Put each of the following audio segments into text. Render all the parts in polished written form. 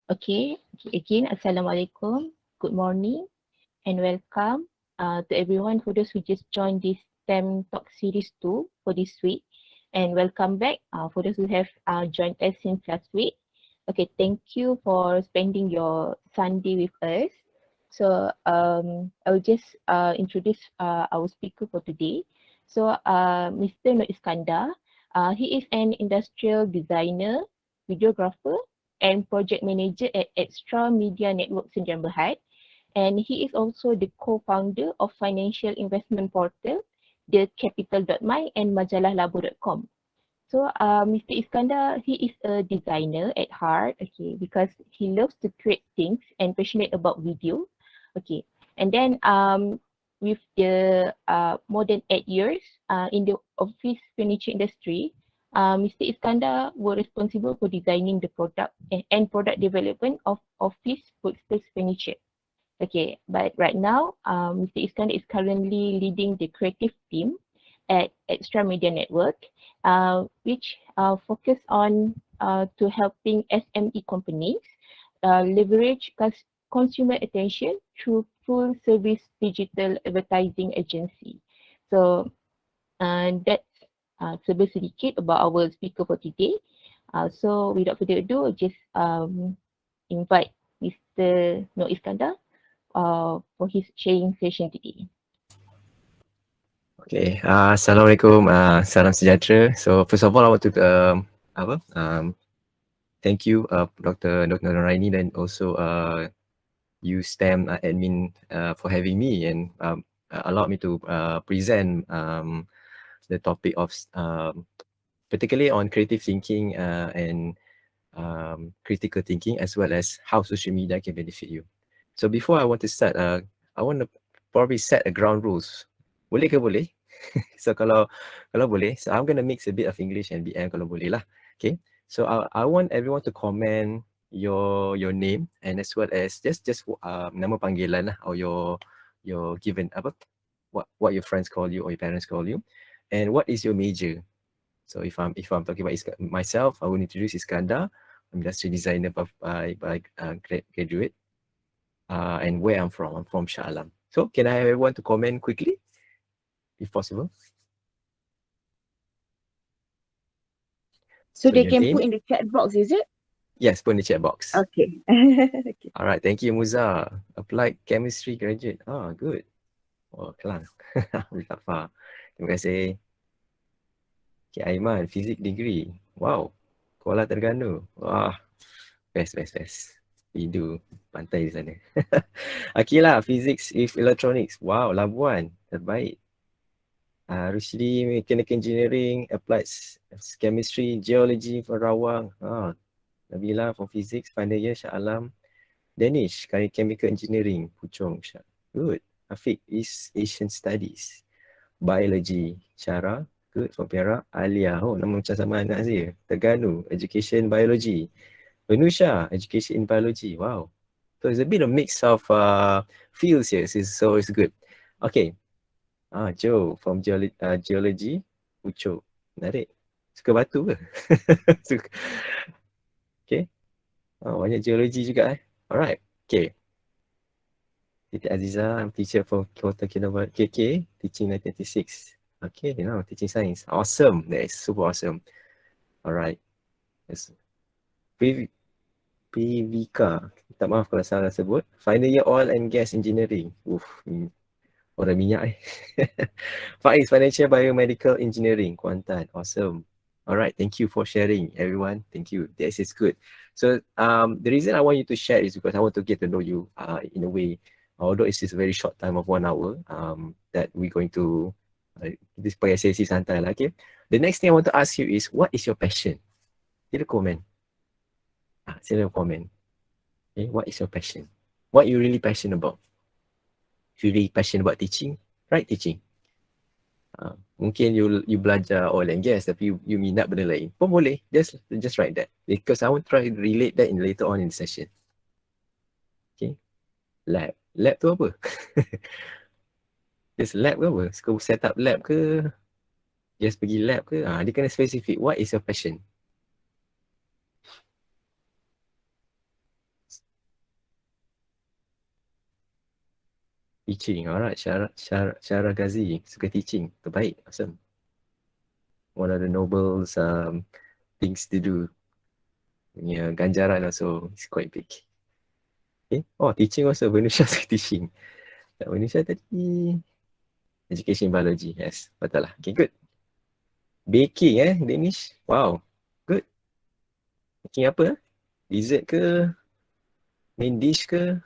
Okay, again, Assalamualaikum. Good morning and welcome to everyone for those who just joined this STEM Talk Series 2 for this week. And welcome back for those who have joined us since last week. Okay, thank you for spending your Sunday with us. So I'll just introduce our speaker for today. So Mr. Iskandar, he is an industrial designer, videographer, and project manager at Extra Media Networks in Berhad. And he is also the co-founder of financial investment portal, The Capital.my and majalah.labo.com. So Mr. Iskandar, he is a designer at heart, okay, because he loves to create things and passionate about video. Okay. And then with the more than 8 years in the office furniture industry, Mr. Iskandar were responsible for designing the product and product development of office workspace furniture. Okay, but right now, Mr. Iskandar is currently leading the creative team at Extra Media Network, which focus on to helping SME companies leverage consumer attention through full service digital advertising agency. So that's serba sedikit about our speaker for today. So without further ado, I'll just invite Mr. Noor Iskandar for his sharing session today. Okay, Assalamualaikum, salam sejahtera. So first of all, I want to thank you, Dr. Noraini, and also you STEM admin for having me and allowed me to present the topic of particularly on creative thinking and critical thinking, as well as how social media can benefit you. So before I want to start, I want to probably set a ground rules. Boleh ke boleh? So kalau boleh, so I'm gonna mix a bit of English and BM kalau boleh lah. Okay. So I want everyone to comment your name and as well as just nama panggilan lah, or your given what your friends call you or your parents call you, and what is your major. So if I'm talking about myself, I will introduce Iskandar. I'm industrial designer by graduate. And where I'm from Shah Alam. So can I have everyone to comment quickly, if possible? So So they your can name? put in the chat box, is it? Yes, put in the chat box. Okay. Okay. All right, thank you, Muza. Applied chemistry graduate. Good. Oh, kelang. Tak far. Terima kasih. Okay, Aiman, physics degree. Wow. Kuala Terengganu. Wah, best. Pidu, pantai di sana. Akila, physics with electronics. Wow, Labuan. Terbaik. Rusdi, mechanical engineering, applied chemistry, geology for Rawang. Nabila for physics, final year, Shah Alam. Danish, chemical engineering, Puchong. Good. Afiq is Asian studies. Biology, Syara. Good for Perak. Alias, nama macam sama anak saya. Terengganu, education biology. Venusha, education in biology. Wow. So it's a bit of mix of fields here, so it's good. Okay. Joe from geology, Puchong. Menarik. Suka batu ke? Suka. Okay. Banyak geology juga Alright. Okay. Siti Aziza, I'm teacher for Kota Kinabalu KK, teaching 1996. Okay, teaching science. Awesome. That is super awesome. Alright. Yes. PVK. Minta maaf kalau salah sebut. Final year oil and gas engineering. Orang minyak Faiz, financial biomedical engineering, Kuantan. Awesome. Alright, thank you for sharing, everyone. Thank you. This is good. So the reason I want you to share is because I want to get to know you in a way, although it's just a very short time of 1 hour that we're going to this sesi santai lah, okay? The next thing I want to ask you is, what is your passion? Sila komen. Sila komen. Okay, what is your passion? What you really passionate about? If you're really passionate about teaching, write teaching. Mungkin you belajar oil and gas tapi you minat benda lain pun boleh. Just write that, because I want to try to relate that in later on in the session. Okay. Lab tu apa? Just lab ke apa? Suka set up lab ke? Just pergi lab ke? Dia kena specific. What is your passion? Teaching. Alright, Syara Ghazi. Suka teaching. Terbaik. Awesome. One of the noble things to do. Yeah, ganjaran also is quite big. Okay. Oh, teaching also. Vanusha suka teaching. Vanusha tadi education biology. Yes, betul lah. Okay, good. Baking Danish. Wow, good. Baking apa? Dessert ke? Main dish ke?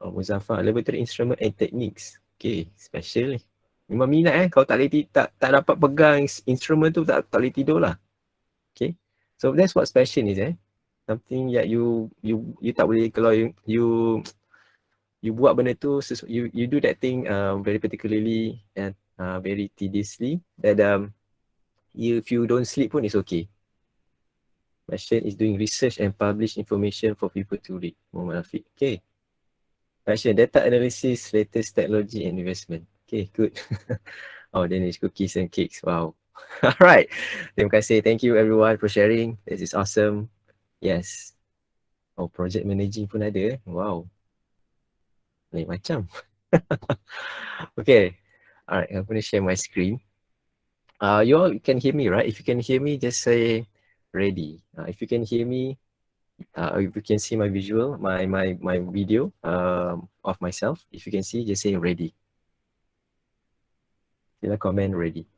Oh, Muzaffar, Laboratory Instrument and Techniques. Okay, special ni. Memang minat kalau tak boleh tak dapat pegang instrument tu tak boleh tidur lah. Okay. So that's what passion is something that you tak boleh kalau you buat benda tu you do that thing very particularly and very tediously that if you don't sleep pun it's okay. Passion is doing research and publish information for people to read. Muhammad Afiq. Okay. Passion, data analysis, latest technology and investment. Okay, good. Oh, then it's cookies and cakes. Wow. All right. Terima kasih. Thank you everyone for sharing. This is awesome. Yes. Oh, project managing pun ada. Wow. Lain macam. Okay. All right. I'm going to share my screen. You all can hear me, right? If you can hear me, just say ready. If you can hear me, if you can see my visual, my video of myself, if you can see, just say ready. Sila comment ready.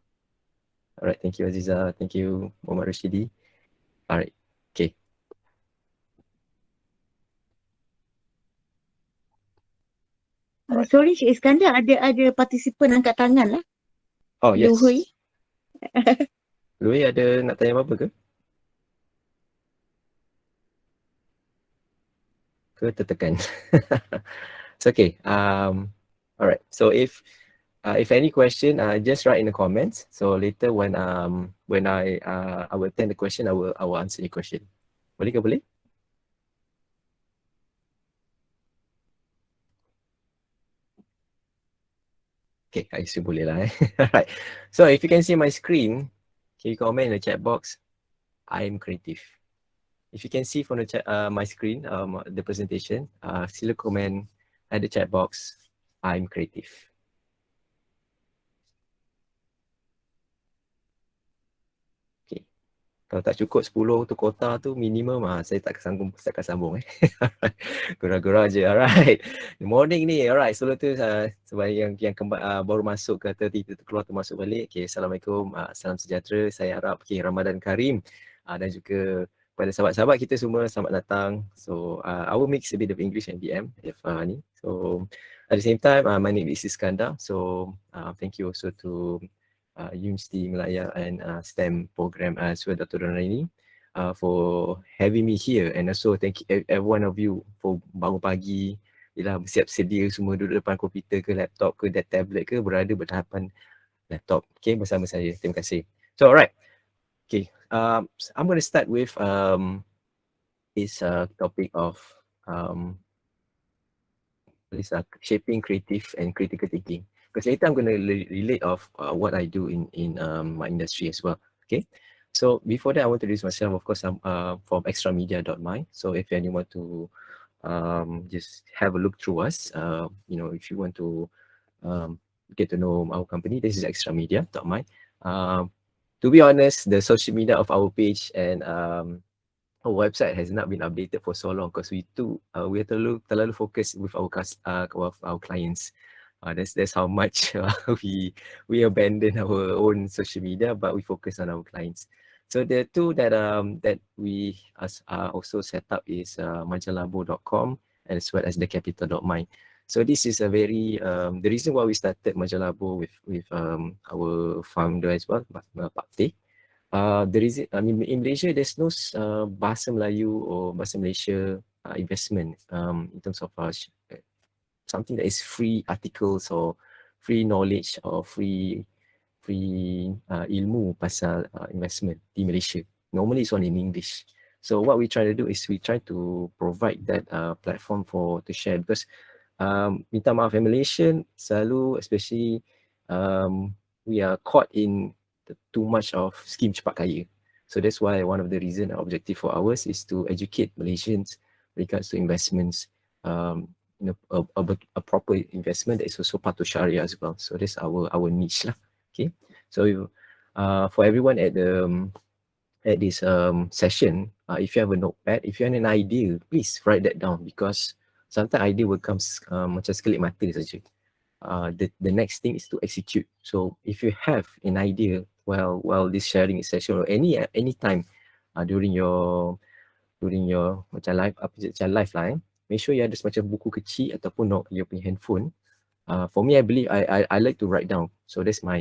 All right, thank you Aziza, thank you Muhammad Rashidi. All right, okay. Sorry, Cik Iskandar, ada partisipan angkat tangan lah. Oh yes. Luhui. Luhui ada nak tanya apa-apa ke? Ke tertekan? It's okay. All right. So if any question, just write in the comments. So later when I will attend the question, I will answer your question. Boleh ke boleh? Okay, I assume boleh lah. Alright. So if you can see my screen, can you comment in the chat box? I am creative. If you can see from the chat, my screen, the presentation, sila comment at the chat box. I'm creative. Okay. Kalau tak cukup 10 tu kota tu minimum, saya tak akan sambung. Gurau-gurau je. Alright. Good morning ni. Alright. Sebelum tu sebagai yang baru masuk ke atau keluar termasuk balik. Okay. Assalamualaikum. Salam sejahtera. Saya harap Ramadan Karim. Dan juga pada sahabat-sahabat kita semua selamat datang. So I will mix a bit of English and BM if ni. So at the same time, my name is Iskandar. So thank you also to University Malaya and STEM program as well, Dr. Donaini, for having me here, and also thank you every one of you for bangun pagi, bersiap sedia semua duduk depan komputer ke laptop ke tablet ke berada berhadapan laptop, okay, bersama saya. Terima kasih. So alright, okay, I'm going to start with this topic of shaping creative and critical thinking. Because later I'm going to relate of what I do in my industry as well. Okay. So before that, I want to introduce myself. Of course, I'm from extramedia.my. So if anyone to just have a look through us, if you want to get to know our company, this is extramedia.my. To be honest, the social media of our page and our website has not been updated for so long because we are terlalu focused with our clients. That's how much we abandon our own social media, but we focus on our clients. So the two that we also set up is majalabo.com as well as thecapital.my. So this is a very the reason why we started Majalabo with our founder as well, Pak Teh. The reason, I mean, in Malaysia, there's no bahasa Melayu or bahasa Malaysia investment in terms of something that is free articles or free knowledge or free ilmu pasal investment di Malaysia. Normally, it's all in English. So what we try to do is we try to provide that platform to share, because minta maaf, in Malaysia selalu, especially we are caught in too much of scheme cepat kaya. So that's why one of the reason objective for ours is to educate Malaysians regards to investments, a proper investment that is also part of Sharia as well. So that's our niche lah. Okay. So for everyone at this session, if you have a notepad, if you have an idea, please write that down, because sometimes idea will come macam sekelip mata saja. The next thing is to execute. So if you have an idea while this sharing session or any time during your macam live lah, make sure you ada semacam buku kecil ataupun you punya handphone. For me, I believe I like to write down. So that's my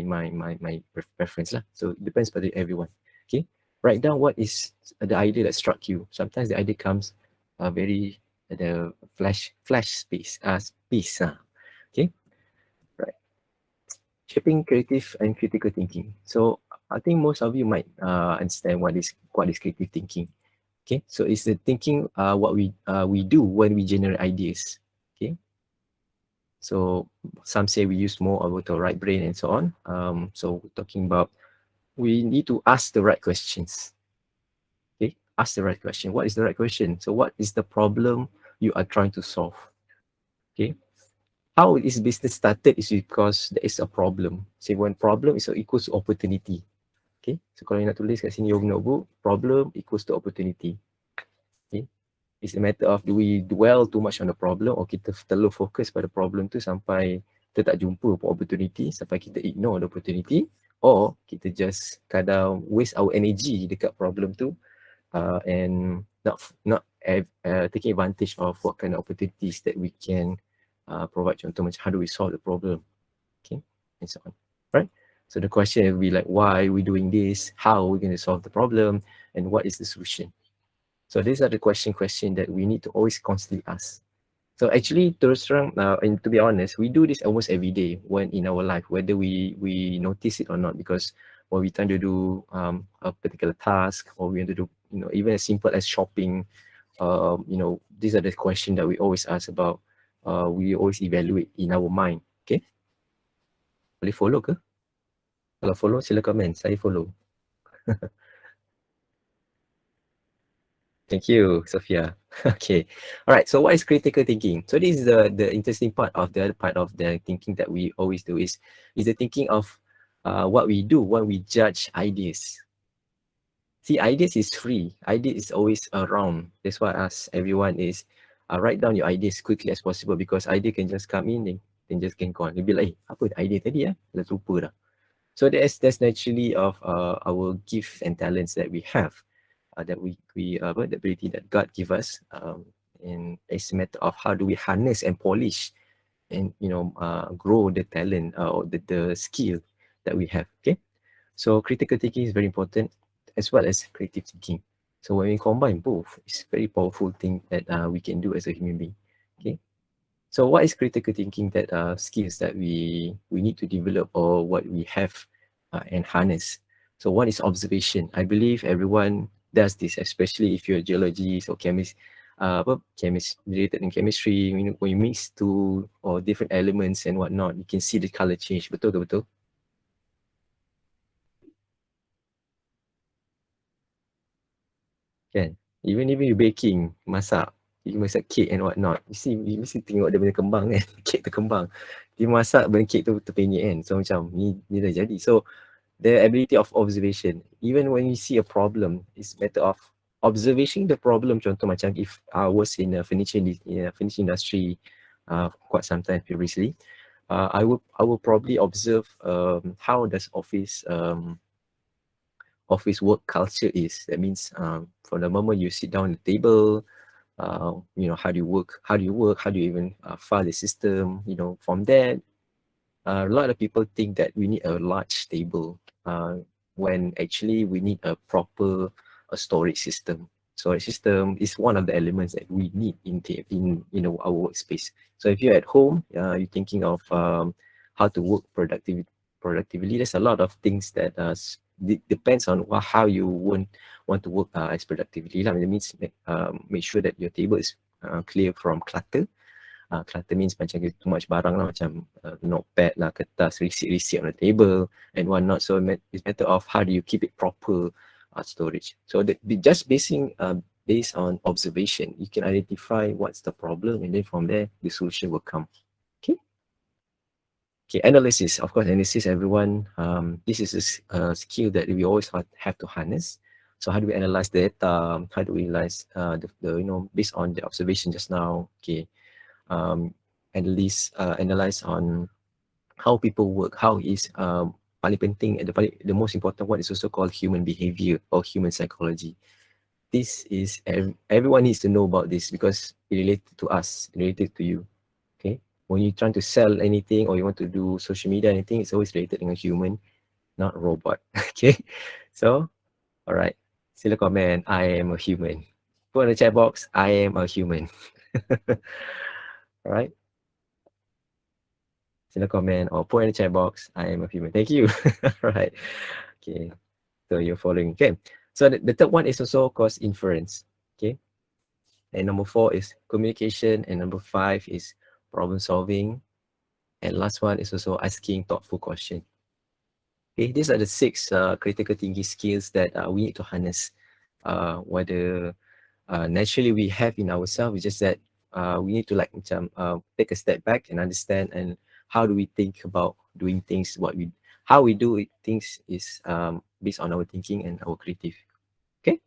preference lah. So it depends on everyone. Okay, write down what is the idea that struck you. Sometimes the idea comes very the flash space. Okay, right. Shaping creative and critical thinking. So I think most of you might understand what is creative thinking. Okay, so it's the thinking what we do when we generate ideas. Okay, so some say we use more of the right brain and so on. So we're talking about we need to ask the right questions. Okay, ask the right question. What is the right question? So what is the problem you are trying to solve? Okay, how is business started is because there is a problem. Say when problem is equals to opportunity. Okay, so kalau you nak tulis kat sini your notebook, problem equals to opportunity. Okay, it's a matter of do we dwell too much on the problem or kita terlalu fokus pada problem tu sampai kita tak jumpa opportunity, sampai kita ignore the opportunity, or kita just kadang waste our energy dekat problem tu and not taking advantage of what kind of opportunities that we can provide. Contoh macam how do we solve the problem, okay, and so on, right? So the question will be like, why are we doing this? How are we going to solve the problem? And what is the solution? So these are the question that we need to always constantly ask. So actually, terus terang, and to be honest, we do this almost every day when in our life, whether we notice it or not, because when we try to do a particular task, or we want to do, even as simple as shopping, these are the questions that we always ask about. We always evaluate in our mind. Okay, boleh follow ke? Kalau follow, sila komen. Saya follow. Thank you, Sophia. Okay. All right. So what is critical thinking? So this is the interesting part of the other part of the thinking that we always do is the thinking of what we do when we judge ideas. See, ideas is free. Idea is always around. That's why I ask everyone is write down your ideas quickly as possible, because idea can just come in and just can go on. You'll be like, apa idea tadi ya? Dah lupa dah. So that's naturally of our gifts and talents that we have, that we the ability that God give us, and it's a matter of how do we harness and polish and grow the talent or the skill that we have. Okay, so critical thinking is very important as well as creative thinking. So when we combine both, it's a very powerful thing that we can do as a human being. Okay. So what is critical thinking that skills that we need to develop or what we have and harness? So one is observation. I believe everyone does this, especially if you're a geologist or chemist, related in chemistry. When you mix two or different elements and whatnot, you can see the color change. Betul ke betul? Kan? Even you baking, masak, you masak cake and whatnot, you mesti tengok dia punya kembang kan, cake tu kembang. Dia masak benda cake tu terpenyek kan, so macam ni dah jadi. So the ability of observation, even when you see a problem, it's matter of observing the problem. Contoh macam if I was in a furniture industry quite some time previously, I will probably observe how does office work culture is. That means from the moment you sit down at the table, how do you work, how do you even file the system, from that. A lot of people think that we need a large table when actually we need a proper storage system. Storage system is one of the elements that we need in our workspace. So if you're at home, you're thinking of how to work productively. There's a lot of things that depends on how you want to work as productively. That means make sure that your table is clear from clutter. Clutter means macam too much barang lah, macam notepad lah, kertas, receipt on the table and whatnot. So it's matter of how do you keep it proper storage. So just basing based on observation. You can identify what's the problem, and then from there, the solution will come. Okay. Okay, analysis. Of course, analysis, everyone, this is a skill that we always have to harness. So how do we analyze data? How do we analyze based on the observation just now? Okay, analyze on how people work, how is paling penting, the most important one is also called human behavior or human psychology. This is everyone needs to know about this because it related to us, related to you. Okay, when you're trying to sell anything or you want to do social media, anything, it's always related dengan human, not robot. Okay, so all right, sila comment, I am a human. Put in the chat box, I am a human. All right, sila comment or put in the chat box, I am a human. Thank you. All right, okay, so you're following. Okay, so the third one is also cause inference. Okay, and number 4 is communication, and number 5 is problem solving, and last one is also asking thoughtful question. Okay, these are the 6 critical thinking skills that we need to harness. Whether naturally we have in ourselves, it's just that we need to like take a step back and understand and how do we think about doing things, how we do things is based on our thinking and our creative. Okay.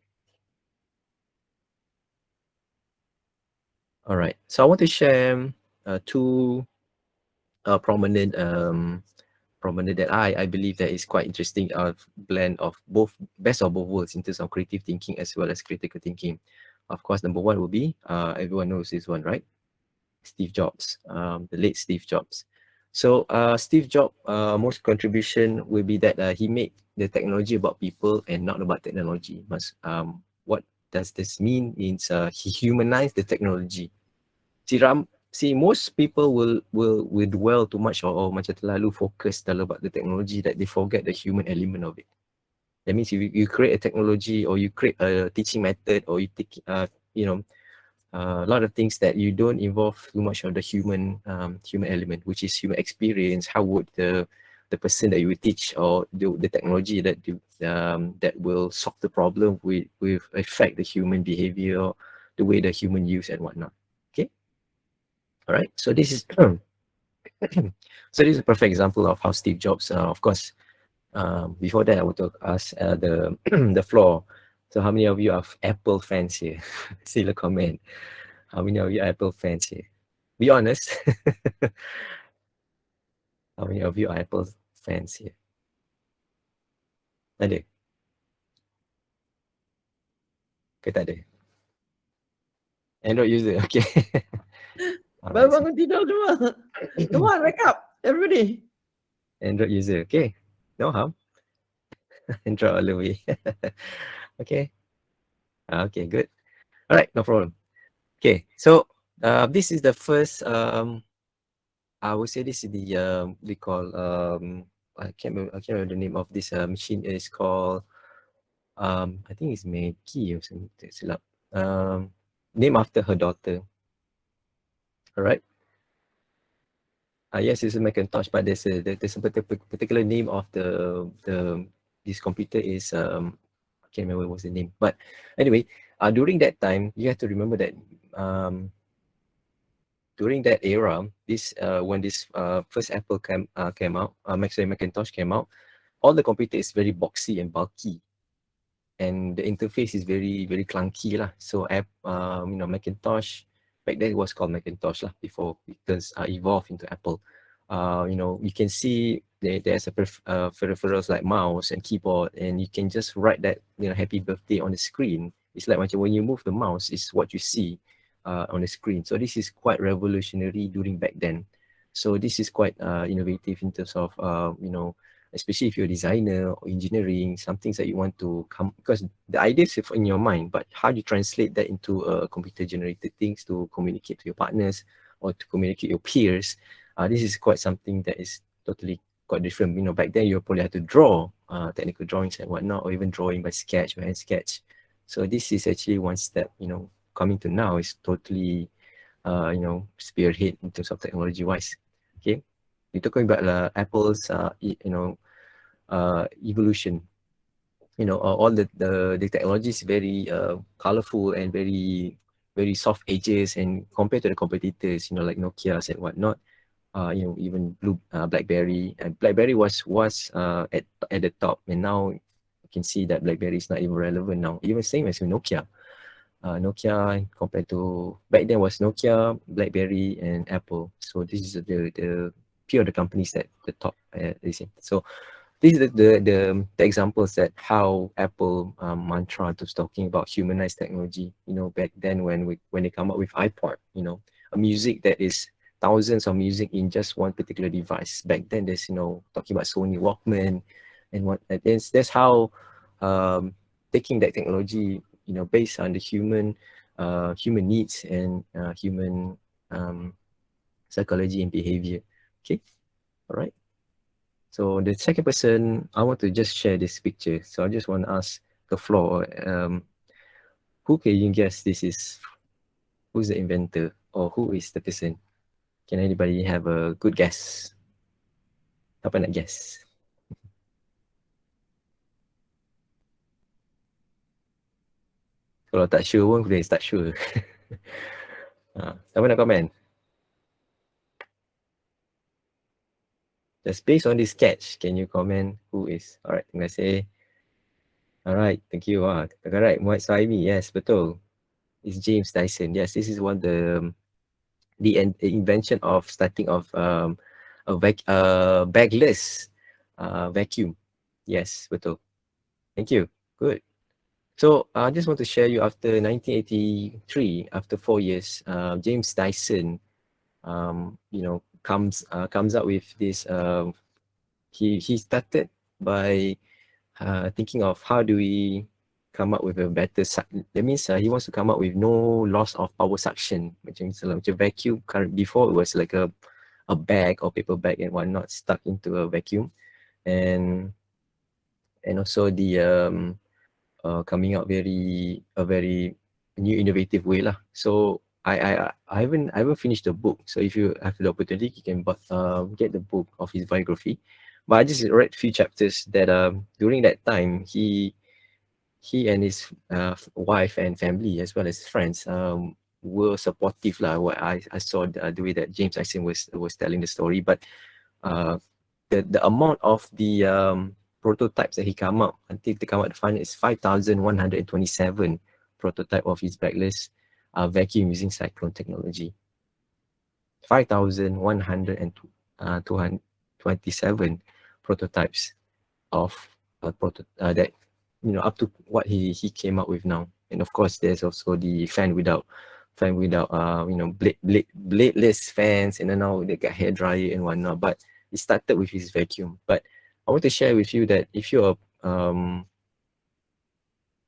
All right. So I want to share 2 prominent that I believe that is quite interesting blend of both best of both worlds in terms of creative thinking as well as critical thinking. Of course, number 1 will be everyone knows this one, right? Steve Jobs, the late Steve Jobs. So Steve Jobs, most contribution will be that he made the technology about people and not about technology. What does this mean? Means he humanized the technology. Most people will dwell too much or macam terlalu fokus dalam about the technology that they forget the human element of it. That means if you create a technology or you create a teaching method or you take a lot of things that you don't involve too much of the human element, which is human experience. How would the person that you will teach or the technology that that will solve the problem with affect the human behavior, the way the human use and whatnot. Okay. All right, so this is so this is a perfect example of how Steve Jobs, of course. Before that, I want to ask the the floor. So, how many of you are Apple fans here? Still a comment. How many of you are Apple fans here? Be honest. How many of you are Apple fans here? Ada? Ke tak ada? Android user, okay. Baru bangun tidur semua. Come on, wake up, everybody. Android user, okay. No harm. Android all the way. Okay. Okay, good. All right, no problem. Okay, so this is the first. I would say this is the we call I can't remember the name of this machine. It's called I think it's Maggie or something. Silap. Named after her daughter. All right. Yes, it's a Macintosh, but there's a particular name of this computer is I can't remember what's the name. But anyway, during that time, you have to remember that during that era, this when this first Apple came out, Macintosh came out, all the computer is very boxy and bulky, and the interface is very clunky lah. So Macintosh back then it was called Macintosh lah before it evolved into Apple. You can see there's a peripherals like mouse and keyboard, and you can just write that happy birthday on the screen. It's like when you move the mouse, is what you see on the screen. So this is quite revolutionary during back then. So this is quite innovative in terms of especially if you're a designer or engineering, some things that you want to come, because the idea is in your mind, but how do you translate that into computer generated things to communicate to your partners or to communicate your peers? This is quite something that is totally quite different. Back then you probably had to draw technical drawings and whatnot, or even drawing by sketch or hand sketch. So this is actually one step, coming to now is totally, spearhead in terms of technology wise. Okay. You're talking about Apple's, evolution. all the technology is very colorful and very very soft edges, and compared to the competitors, like Nokia's and whatnot, even BlackBerry, and BlackBerry was at the top, and now you can see that BlackBerry is not even relevant now. Even same as with Nokia. Nokia compared to back then was Nokia, BlackBerry, and Apple. So this is the few of the companies that the top is in. So these are the examples that how Apple mantra was talking about humanized technology. Back then when they come up with iPod, a music that is thousands of music in just one particular device. Back then there's talking about Sony Walkman and what. That's how taking that technology based on the human needs and human psychology and behavior. Okay, all right. So the second person, I want to just share this picture. So I just want to ask the floor, who can you guess this is? Who's the inventor or who is the person? Can anybody have a good guess? Apa nak guess? Kalau tak sure pun boleh start sure. Siapa nak komen? Just based on this sketch, can you comment who is? Alright, terima kasih. Alright, thank you. Alright, Muhammad Saimi, yes, betul. It's James Dyson. Yes, this is one the invention of starting of a bagless vacuum. Yes, betul. Thank you. Good. So I just want to share you after 1983, after 4 years, James Dyson, comes up with this. He started by thinking of how do we come up with a better that means he wants to come up with no loss of power suction, macam vacuum. Before it was like a bag or paper bag and whatnot stuck into a vacuum, and also the coming out a very new innovative way lah. So I haven't finished the book, so if you have the opportunity you can get the book of his biography. But I just read few chapters that during that time he and his wife and family as well as his friends were supportive lah. What I saw the way that James Dyson was telling the story, but the amount of the prototypes that he come up until they come out the final is 5,127 prototype of his backless vacuum using cyclone technology. 5,127 prototypes of that up to what he came up with now. And of course there's also the fan without bladeless fans, and then now they got hair dryer and whatnot, but it started with his vacuum. But I want to share with you that if you're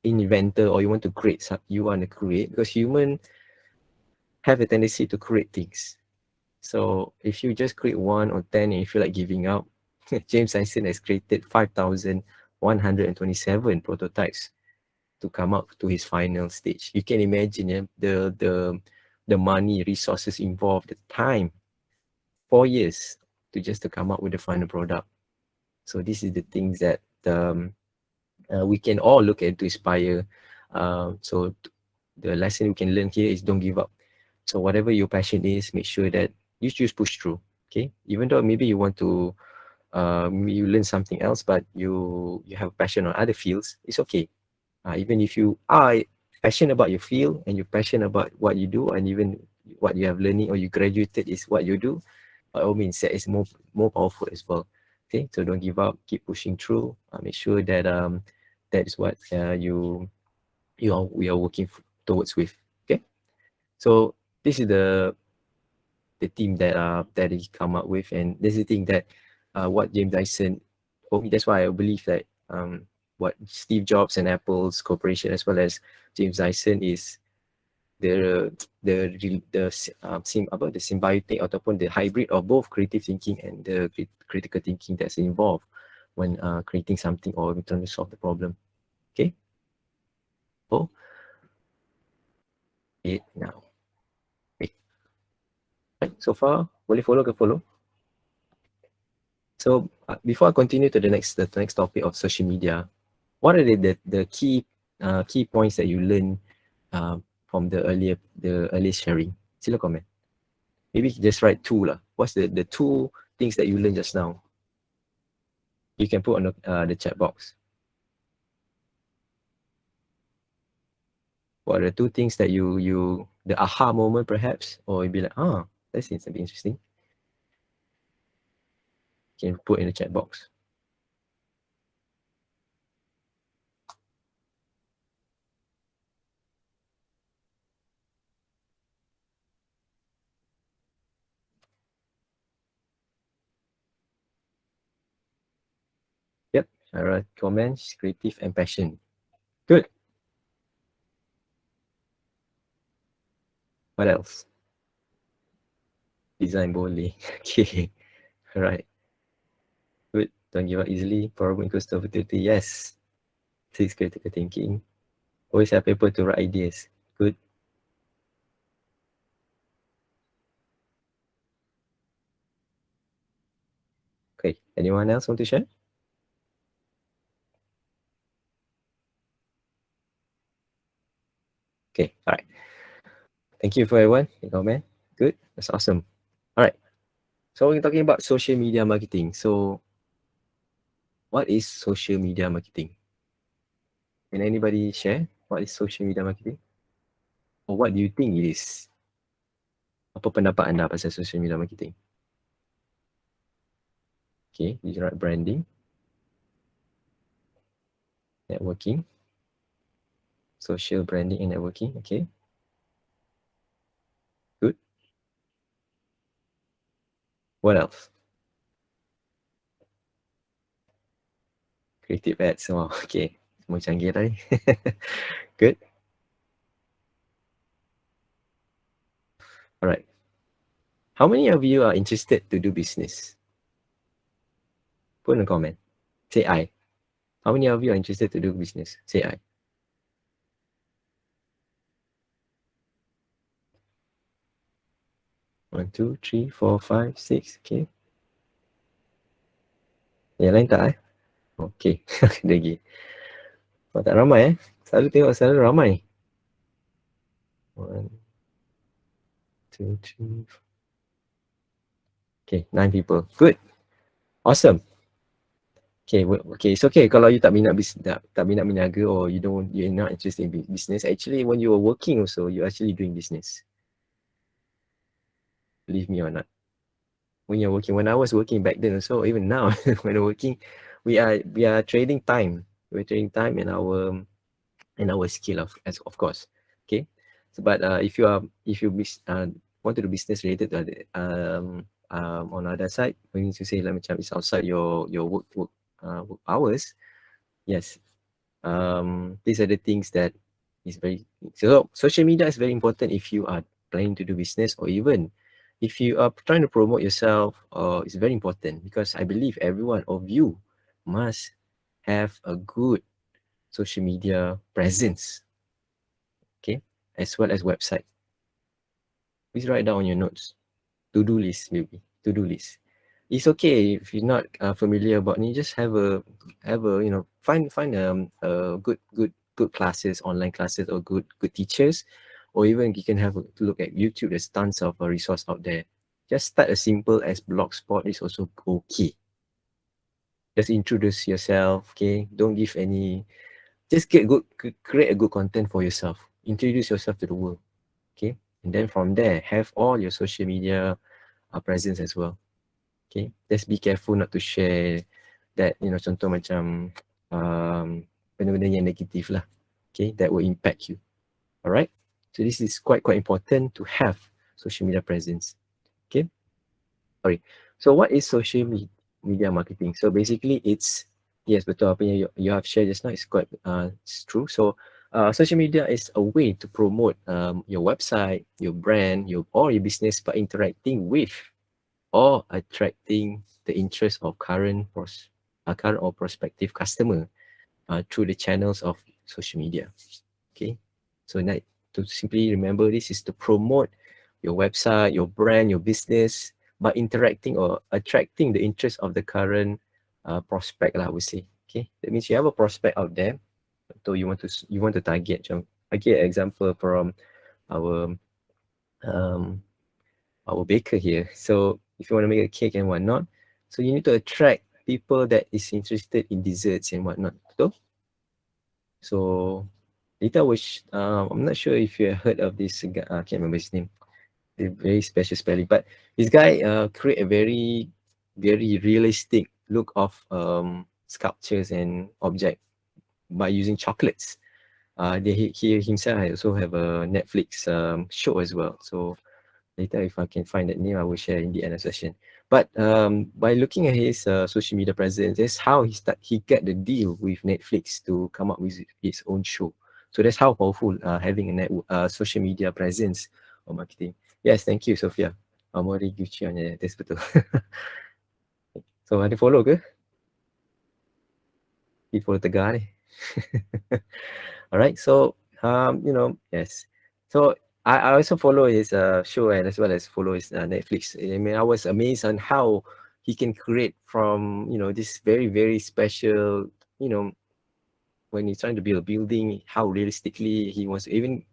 inventor or you want to create, because human have a tendency to create things. So if you just create 1 or 10 and you feel like giving up, James Dyson has created 5,127 prototypes to come up to his final stage. You can imagine the money, resources involved, the time, 4 years to come up with the final product. So this is the things that we can all look at to inspire. So the lesson we can learn here is don't give up. So whatever your passion is, make sure that you just push through. Okay, even though maybe you want to you learn something else, but you have passion on other fields, it's okay. Even if you are passionate about your field and you're passionate about what you do, and even what you have learning or you graduated is what you do, by all means that is more powerful as well. Okay, so don't give up, keep pushing through. Make sure that that is what we are working towards with. Okay, so this is the team that he come up with, and this is the thing that what James Dyson told me. That's why I believe that what Steve Jobs and Apple's cooperation as well as James Dyson is the symbiotic ataupun the hybrid of both creative thinking and the critical thinking that's involved when creating something or trying to solve the problem. Okay, so it now. Okay. Right, so far boleh follow ke follow? So before I continue to the next topic of social media, what are the key points that you learn from the earlier sharing? Sila comment. Maybe just write two lah. What's the two things that you learned just now? You can put on the chat box. What are the two things that you the aha moment perhaps, or you'd be like, that seems to be interesting. You can put in the chat box. Yep, Shara comments, creative and passion. Good. What else? Design boleh. Okay. All right. Good. Don't give up easily. Problem equals to opportunity. Yes. 6, critical thinking. Always have paper to write ideas. Good. Okay. Anyone else want to share? Okay. All right. Thank you for everyone. Comment. Good. That's awesome. All right. So we're talking about social media marketing. So what is social media marketing? Can anybody share what is social media marketing? Or what do you think it is? Apa pendapat anda pasal social media marketing? Okay, you write branding, networking, social branding and networking. Okay, good. What else? Creative ads. Oh, okay. Semua canggih tadi. Good. All right. How many of you are interested to do business? Put in a comment. Say I. How many of you are interested to do business? Say I. One, two, three, four, five, six. Okay. Yang lain tak Okay. Lagi. Oh, tak ramai Selalu tengok selalu ramai. 1, 2, 3. Okay, 9 people. Good. Awesome. Okay, it's okay kalau you tak minat tak minat berniaga, or you're not interested in business. Actually, when you are working also, you're actually doing business. Believe me or not. When you're working, when I was working back then also, even now when I'm working, we are trading time. We're trading time and our skill of course. Okay. So, but if you want to do business related to on the other side, we need to say like macam it's outside your work hours. Yes. These are the things that is very, so social media is very important if you are planning to do business, or even if you are trying to promote yourself. It's very important because I believe every one of you must have a good social media presence, okay, as well as website. Please write down on your notes. To-do list, maybe. To-do list. It's okay if you're not familiar about it. Just have a find good classes, online classes, or good teachers, or even you can have to look at YouTube. There's tons of resource out there. Just start as simple as Blogspot is also okay. Just introduce yourself, okay? Don't give any. Just create a good content for yourself. Introduce yourself to the world, okay? And then from there, have all your social media presence as well. Okay, just be careful not to share that, contoh macam benda-benda yang negatif lah. Okay, that will impact you. Alright, so this is quite important to have social media presence. Okay, sorry. So what is social media marketing? So basically it's, yes, betul apa yang you have shared just now is quite it's true. So social media is a way to promote your website, your brand, or your business by interacting with or attracting the interest of current or prospective customer through the channels of social media. Okay, so now to simply remember, this is to promote your website, your brand, your business by interacting or attracting the interest of the current prospect, I would say. Okay, that means you have a prospect out there. So you want to target. I get example from our um our baker here. So if you want to make a cake and whatnot, so you need to attract people that is interested in desserts and whatnot. So later, which I'm not sure if you have heard of this guy. I can't remember his name. A very special spelling, but this guy create a very realistic look of sculptures and object by using chocolates. He himself also have a Netflix show as well. So later, if I can find that name, I will share in the end of session. But by looking at his social media presence, that's how he get the deal with Netflix to come up with his own show. So that's how powerful having a social media presence or marketing. Yes, thank you, Sophia. Mari Gucci on test betul. So ada follow ke? Di follow Tegar ni. All right, so yes. So I also follow his show and as well as follow his Netflix. I mean, I was amazed on how he can create from this very special when he's trying to build a building, how realistically he wants even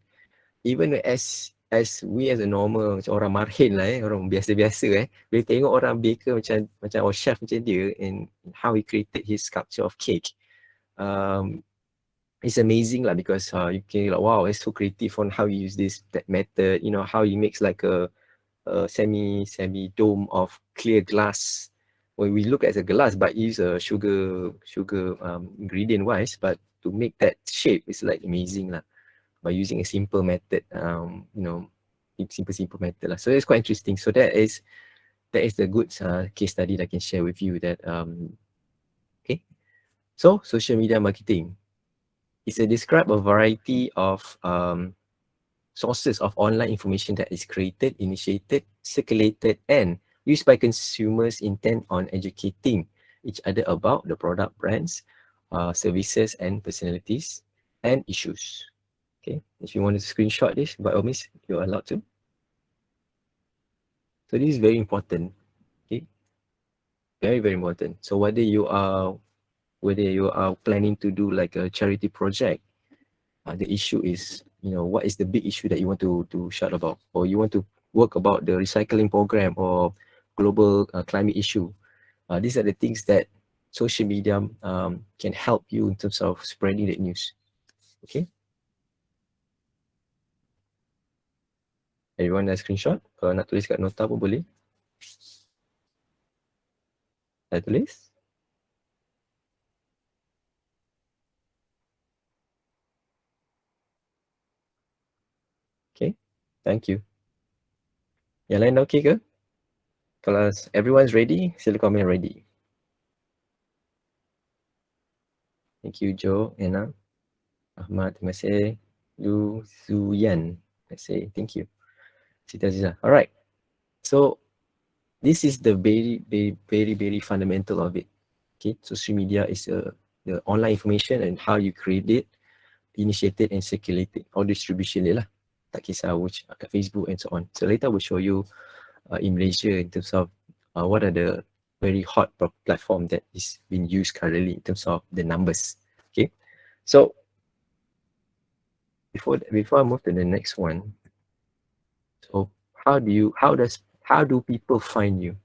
as we as a normal macam orang marhin lah orang biasa-biasa boleh tengok orang baker macam or chef macam dia and how he created his sculpture of cake. It's amazing lah because you can like wow, it's so creative on how you use that method, how he makes like a semi dome of clear glass. When we look at the glass but use a sugar ingredient wise, but to make that shape is like amazing lah by using a simple method, simple method lah. So it's quite interesting. So that is the good case study that I can share with you that okay. So social media marketing. It's a describe a variety of sources of online information that is created, initiated, circulated, and used by consumers intent on educating each other about the product, brands, services, and personalities and issues. Okay, if you want to screenshot this, by all means, you're allowed to. So this is very important. Okay, very important. So whether you are planning to do like a charity project, the issue is what is the big issue that you want to shout about, or you want to work about the recycling program or global climate issue. These are the things that social media can help you in terms of spreading that news. Okay, everyone dah screenshot? Kalau nak tulis kat nota pun boleh. Dah tulis? Okay, thank you. Yang lain dah okay ke? Kalau everyone's ready, sila komen ready. Thank you, Joe, Anna, Ahmad, terima kasih. Lu Zuyan, terima kasih. Thank you. Sita Aziza. All right. So this is the very fundamental of it. Okay, social media is the online information and how you create it, initiate it, and circulate it, or distribution dia lah. Tak kisah which kat Facebook and so on. So later I will show you in Malaysia in terms of what are the very hot platform that is being used currently in terms of the numbers. Okay, so before I move to the next one, so how do people find you?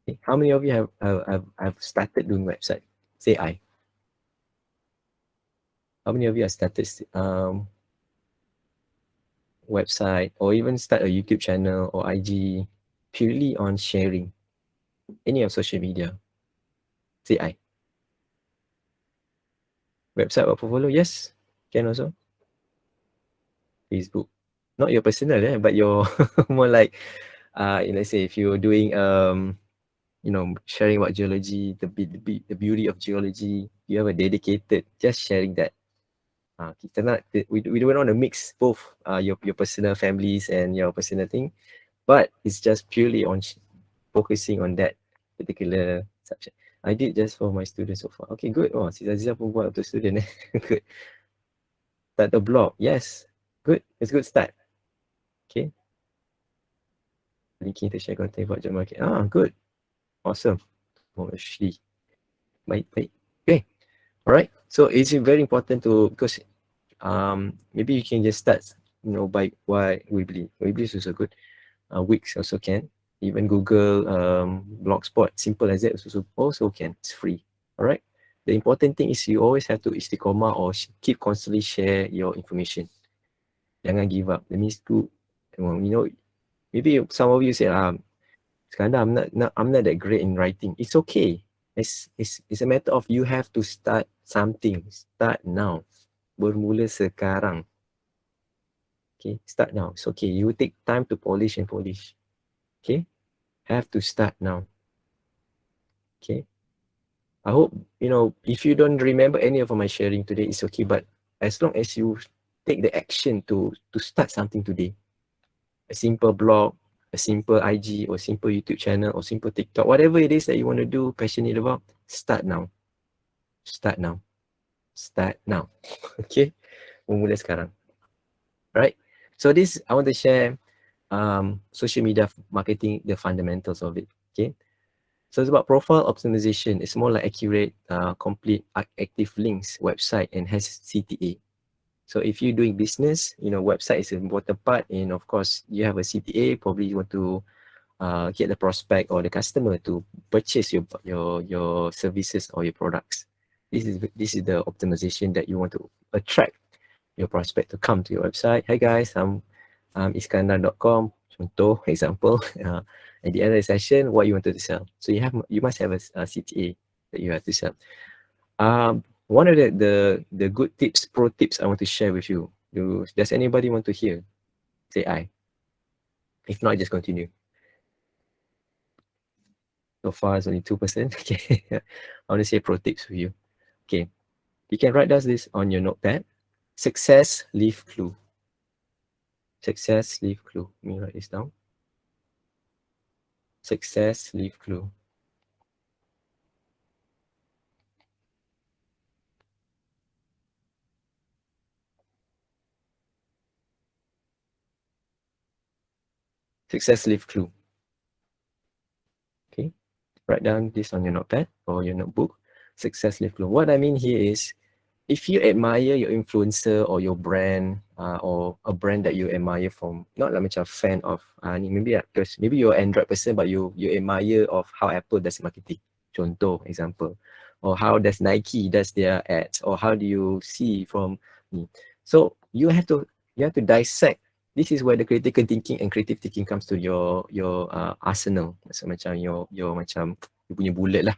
Okay. How many of you have started doing website? Say I. How many of you have started website or even start a YouTube channel or IG purely on sharing any of social media? Say I. Website or portfolio? Yes, can also. Facebook, not your personal, but your more like, let's say if you're doing sharing about geology, the beauty of geology, you have a dedicated just sharing that. Kita nak, we don't want to mix both your personal families and your personal thing, but it's just purely on focusing on that particular subject. I did just for my students so far. Okay, good. Oh, si Aziza pun buat untuk student. Good. Start the blog. Yes. Good. It's a good start. Okay. Linking to share content about job market. Good. Awesome. Oh, Ashley. Baik. Okay. All right. So it's very important to, because maybe you can just start, by why Weebly. Weebly is also good. Wix also can. Even Google, Blogspot, simple as that also can. It's free. All right. The important thing is you always have to istiqomah or keep constantly share your information. Jangan give up. That means maybe some of you say, Iskandar, I'm not that great in writing. It's okay. It's a matter of you have to start something. Start now. Bermula sekarang. Okay, start now. It's okay. You take time to polish and polish. Okay, have to start now. Okay, I hope if you don't remember any of my sharing today, it's okay. But as long as you take the action to start something today, a simple blog, a simple IG or simple YouTube channel or simple TikTok, whatever it is that you want to do, passionate about, start now. Start now. Start now. Okay, bermula sekarang. Right. So this I want to share social media marketing, the fundamentals of it. Okay. So it's about profile optimization. It's more like accurate, complete, active links, website, and has CTA. So if you're doing business, website is an important part, and of course you have a CTA. Probably you want to get the prospect or the customer to purchase your services or your products. This is the optimization that you want to attract your prospect to come to your website. Hi guys, I'm Iskandar.com. Contoh example. At the end of the session, what you wanted to sell. So you must have a CTA that you have to sell. One of the good tips, pro tips I want to share with you. Does anybody want to hear? Say I. If not, just continue. So far, it's only 2%. Okay. I want to say pro tips for you. Okay. You can write down this on your notepad. Success, leave clue. Success, leave clue. Let me write this down. Success, leave clue. Success, leave clue. Okay. Write down this on your notepad or your notebook. Success, leave clue. What I mean here is, if you admire your influencer or your brand or a brand that you admire from, not like macam fan of, because maybe you're an Android person but you admire of how Apple does marketing. Contoh, example. Or how does Nike does their ads, or how do you see from me. So you have to dissect. This is where the critical thinking and creative thinking comes to your arsenal. So macam your macam you punya bullet lah.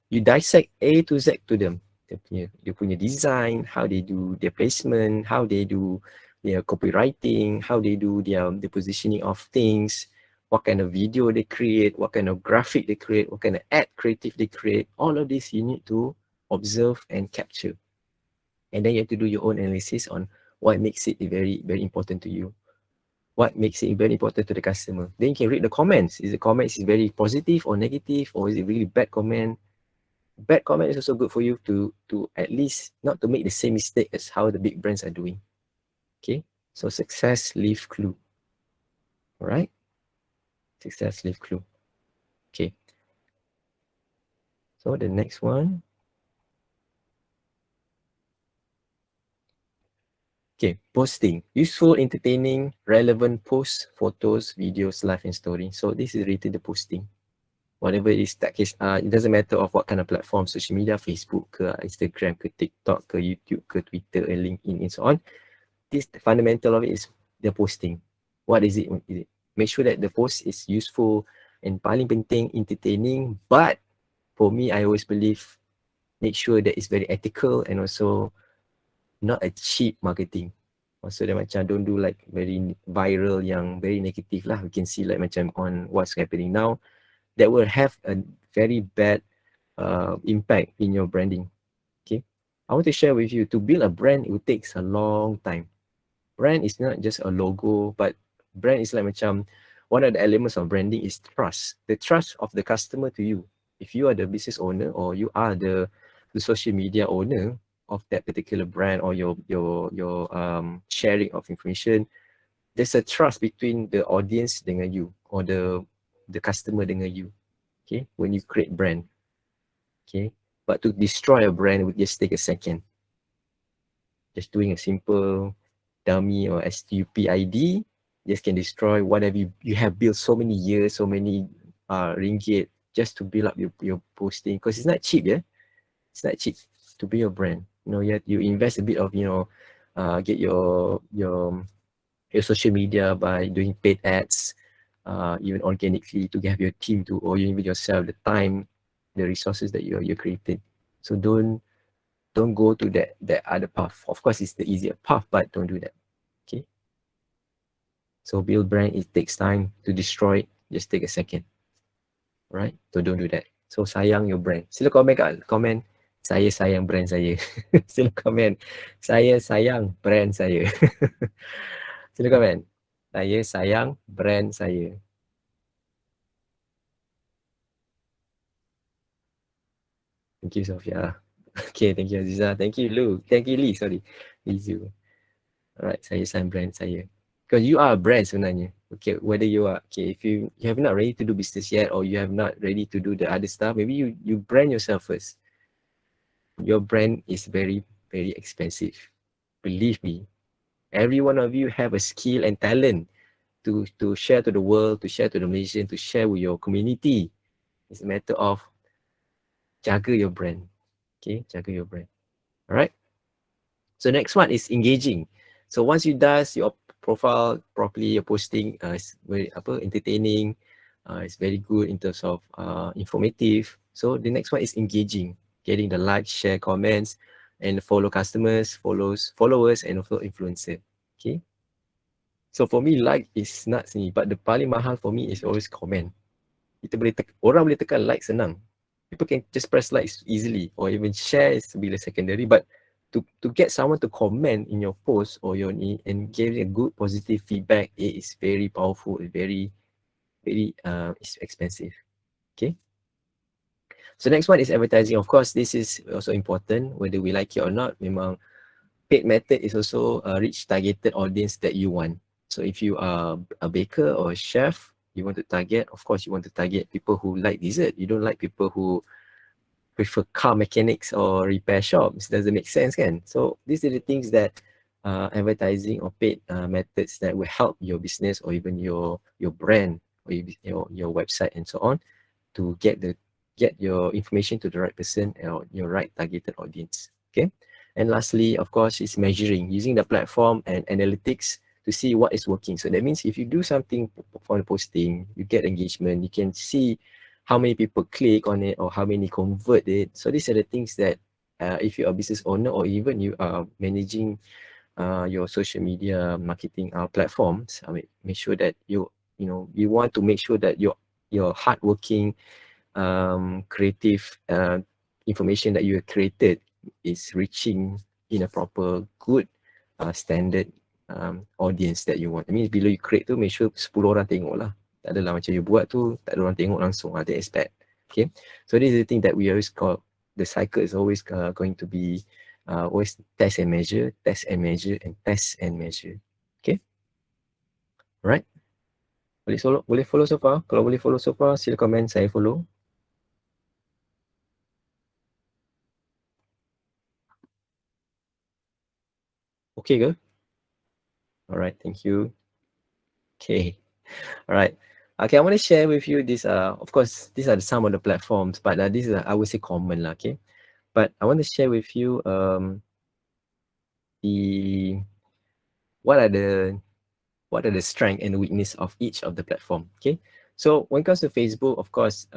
You dissect A to Z to them. Dia punya design, how they do their placement, how they do their copywriting, how they do the positioning of things, what kind of video they create, what kind of graphic they create, what kind of ad creative they create. All of this you need to observe and capture. And then you have to do your own analysis on what makes it very, very important to you. What makes it very important to the customer. Then you can read the comments. Is the comments very positive or negative, or is it really bad comment? Bad comment is also good for you to at least not to make the same mistake as how the big brands are doing. Okay, so success, leave clue. All right, success, leave clue. Okay, so the next one. Okay, posting. Useful, entertaining, relevant posts, photos, videos, live and story. So this is related to posting. Whatever it is, that case, it doesn't matter of what kind of platform, social media, Facebook, ke Instagram, ke TikTok, ke YouTube, ke Twitter, LinkedIn, and so on. This, the fundamental of it is the posting. What is it? Make sure that the post is useful and paling penting, entertaining. But for me, I always believe, make sure that it's very ethical and also not a cheap marketing. So that macam don't do like very viral yang very negative lah. We can see like macam on what's happening now, that will have a very bad impact in your branding. Okay, I want to share with you, to build a brand, it takes a long time. Brand is not just a logo, but brand is like macam, one of the elements of branding is trust. The trust of the customer to you. If you are the business owner or you are the social media owner of that particular brand or your sharing of information, there's a trust between the audience dengan you or the customer dengan you. Okay, when you create brand. Okay, But to destroy a brand would just take a second. Just doing a simple dummy or STUP ID just can destroy whatever you have built so many years, so many ringgit just to build up your posting, because it's not cheap, yeah. It's not cheap to build your brand. You know, you invest a bit of, get your social media by doing paid ads, even organically, to have your team to, or even yourself, the time, the resources that you're creating. So don't go to that other path. Of course, it's the easier path, but don't do that. Okay. So build brand, it takes time. To destroy it, just take a second. Right? So don't do that. So sayang your brand. Sila komen, saya sayang brand saya. Sila komen, saya sayang brand saya. Sila komen, saya sayang brand saya. Thank you, Sophia. Okay, thank you, Aziza. Thank you, Lu. Thank you, Lee. Sorry, Lizu. Alright, saya sayang brand saya. Because you are a brand sebenarnya. Okay, whether you are, okay, if you have not ready to do business yet, or you have not ready to do the other stuff, maybe you brand yourself first. Your brand is very, very expensive. Believe me, every one of you have a skill and talent to share to the world, to share to the Malaysian, to share with your community. It's a matter of jaga your brand. Okay, jaga your brand. Alright. So next one is engaging. So once you does your profile properly, your posting is very entertaining, it's very good in terms of informative. So the next one is engaging, getting the like, share, comments, and follow customers, followers, and also influencer. Okay. So for me, like is not sini, but the paling mahal for me is always comment. Orang boleh tekan like senang. People can just press like easily, or even share is bila secondary, but to get someone to comment in your post or and give a good positive feedback, it is very powerful, very, very it's expensive. Okay. So next one is advertising. Of course, this is also important, whether we like it or not. Memang paid method is also reach targeted audience that you want. So if you are a baker or a chef, you want to target, of course, you want to target people who like dessert. You don't like people who prefer car mechanics or repair shops. Doesn't make sense, can? So these are the things that advertising or paid methods that will help your business or even your brand or your website and so on to get your information to the right person or your right targeted audience. Okay. And lastly, of course, is measuring, using the platform and analytics to see what is working. So that means if you do something for the posting, you get engagement, you can see how many people click on it or how many convert it. So these are the things that if you're a business owner or even you are managing your social media marketing platforms, I mean, make sure that you want to make sure that your hardworking creative information that you have created is reaching in a proper good standard audience that you want. I mean, bila you create tu, make sure 10 orang tengok lah. Tak adalah macam you buat tu, tak ada orang tengok langsung. That is bad. Okay. So this is the thing that we always call, the cycle is always going to be always test and measure, test and measure, and test and measure. Okay. Alright. Boleh follow so far? Kalau boleh follow so far, sila komen, saya follow. Okay ke? Alright, thank you. Okay. Alright. Okay, I want to share with you this. Of course, these are some of the platforms, but this is I would say common lah. Okay, but I want to share with you what are the strength and weakness of each of the platform. Okay, so when it comes to Facebook, of course,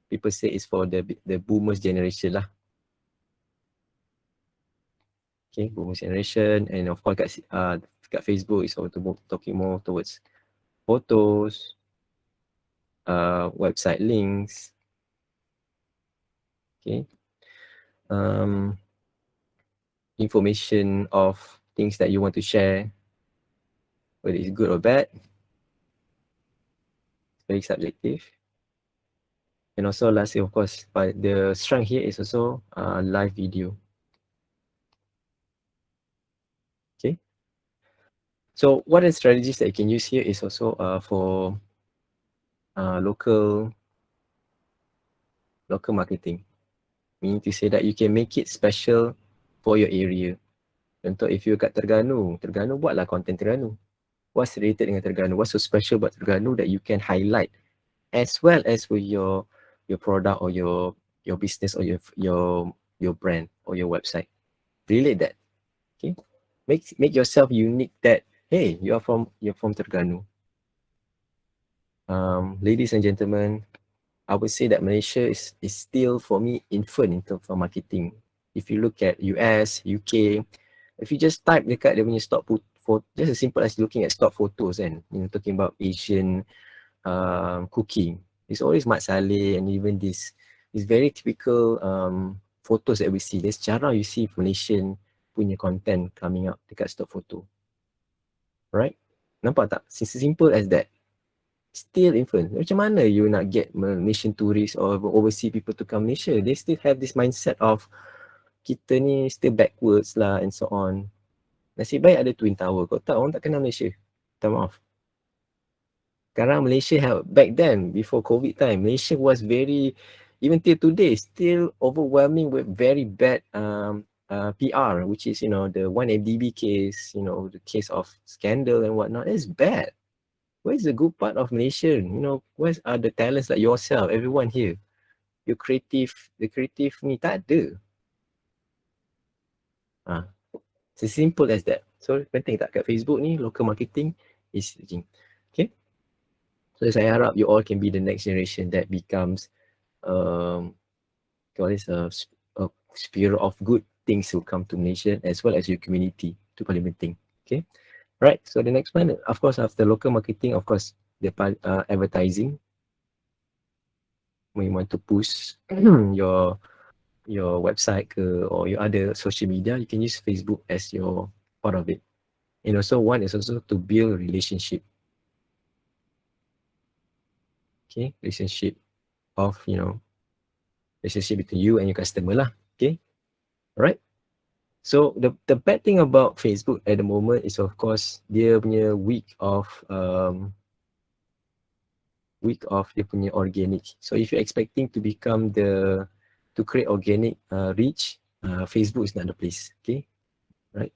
people say it's for the boomers generation lah. Okay, boomers generation, and of course kat Facebook is also talking more towards photos, website links. Okay, information of things that you want to share, whether it's good or bad. It's very subjective. And also lastly, of course, but the strength here is also live video. Okay. So what are the strategies that you can use here is also for local marketing. meaning to say that you can make it special for your area. Contoh, if you kat Terengganu buatlah konten Terengganu. What's related dengan Terengganu? What's so special about Terengganu that you can highlight as well as with your product or your business or your brand or your website. Relate that. Okay. Make yourself unique that, hey, you're from Terengganu. Ladies and gentlemen, I would say that Malaysia is still for me infant in terms of marketing. If you look at US, UK, if you just type dekat dia punya stock photo, just as simple as looking at stock photos and talking about Asian cooking, it's always Mat Salleh and even this very typical photos that we see. There's jarang you see Malaysian punya content coming up dekat stock photo. Right? Nampak tak? Simple as that. Still infant. Macam mana you nak get Malaysian tourists or overseas people to come Malaysia? They still have this mindset of kita ni still backwards lah and so on. Nasib baik ada Twin Tower. Kau tak, orang tak kenal Malaysia. Minta maaf. Sekarang Malaysia back then, before COVID time, Malaysia was very, even till today, still overwhelming with very bad PR, which is, the 1MDB case, the case of scandal and whatnot. It's bad. Where's the good part of Malaysia? Where are the talents like yourself, everyone here? The creative ni tak ada. It's as simple as that. So, penting tak kat Facebook ni, local marketing is king. Okay? So, saya harap you all can be the next generation that becomes a sphere of good things will come to Malaysia as well as your community. Itu paling penting. Okay? Right, so the next one, of course, after local marketing, of course, the advertising. When you want to push your website or your other social media, you can use Facebook as your part of it. And also one is also to build relationship. Okay, relationship between you and your customer lah. Okay, alright. So the bad thing about Facebook at the moment is, of course, dia punya week of dia punya organic. So if you're expecting to create organic reach, Facebook is not the place. Okay, right?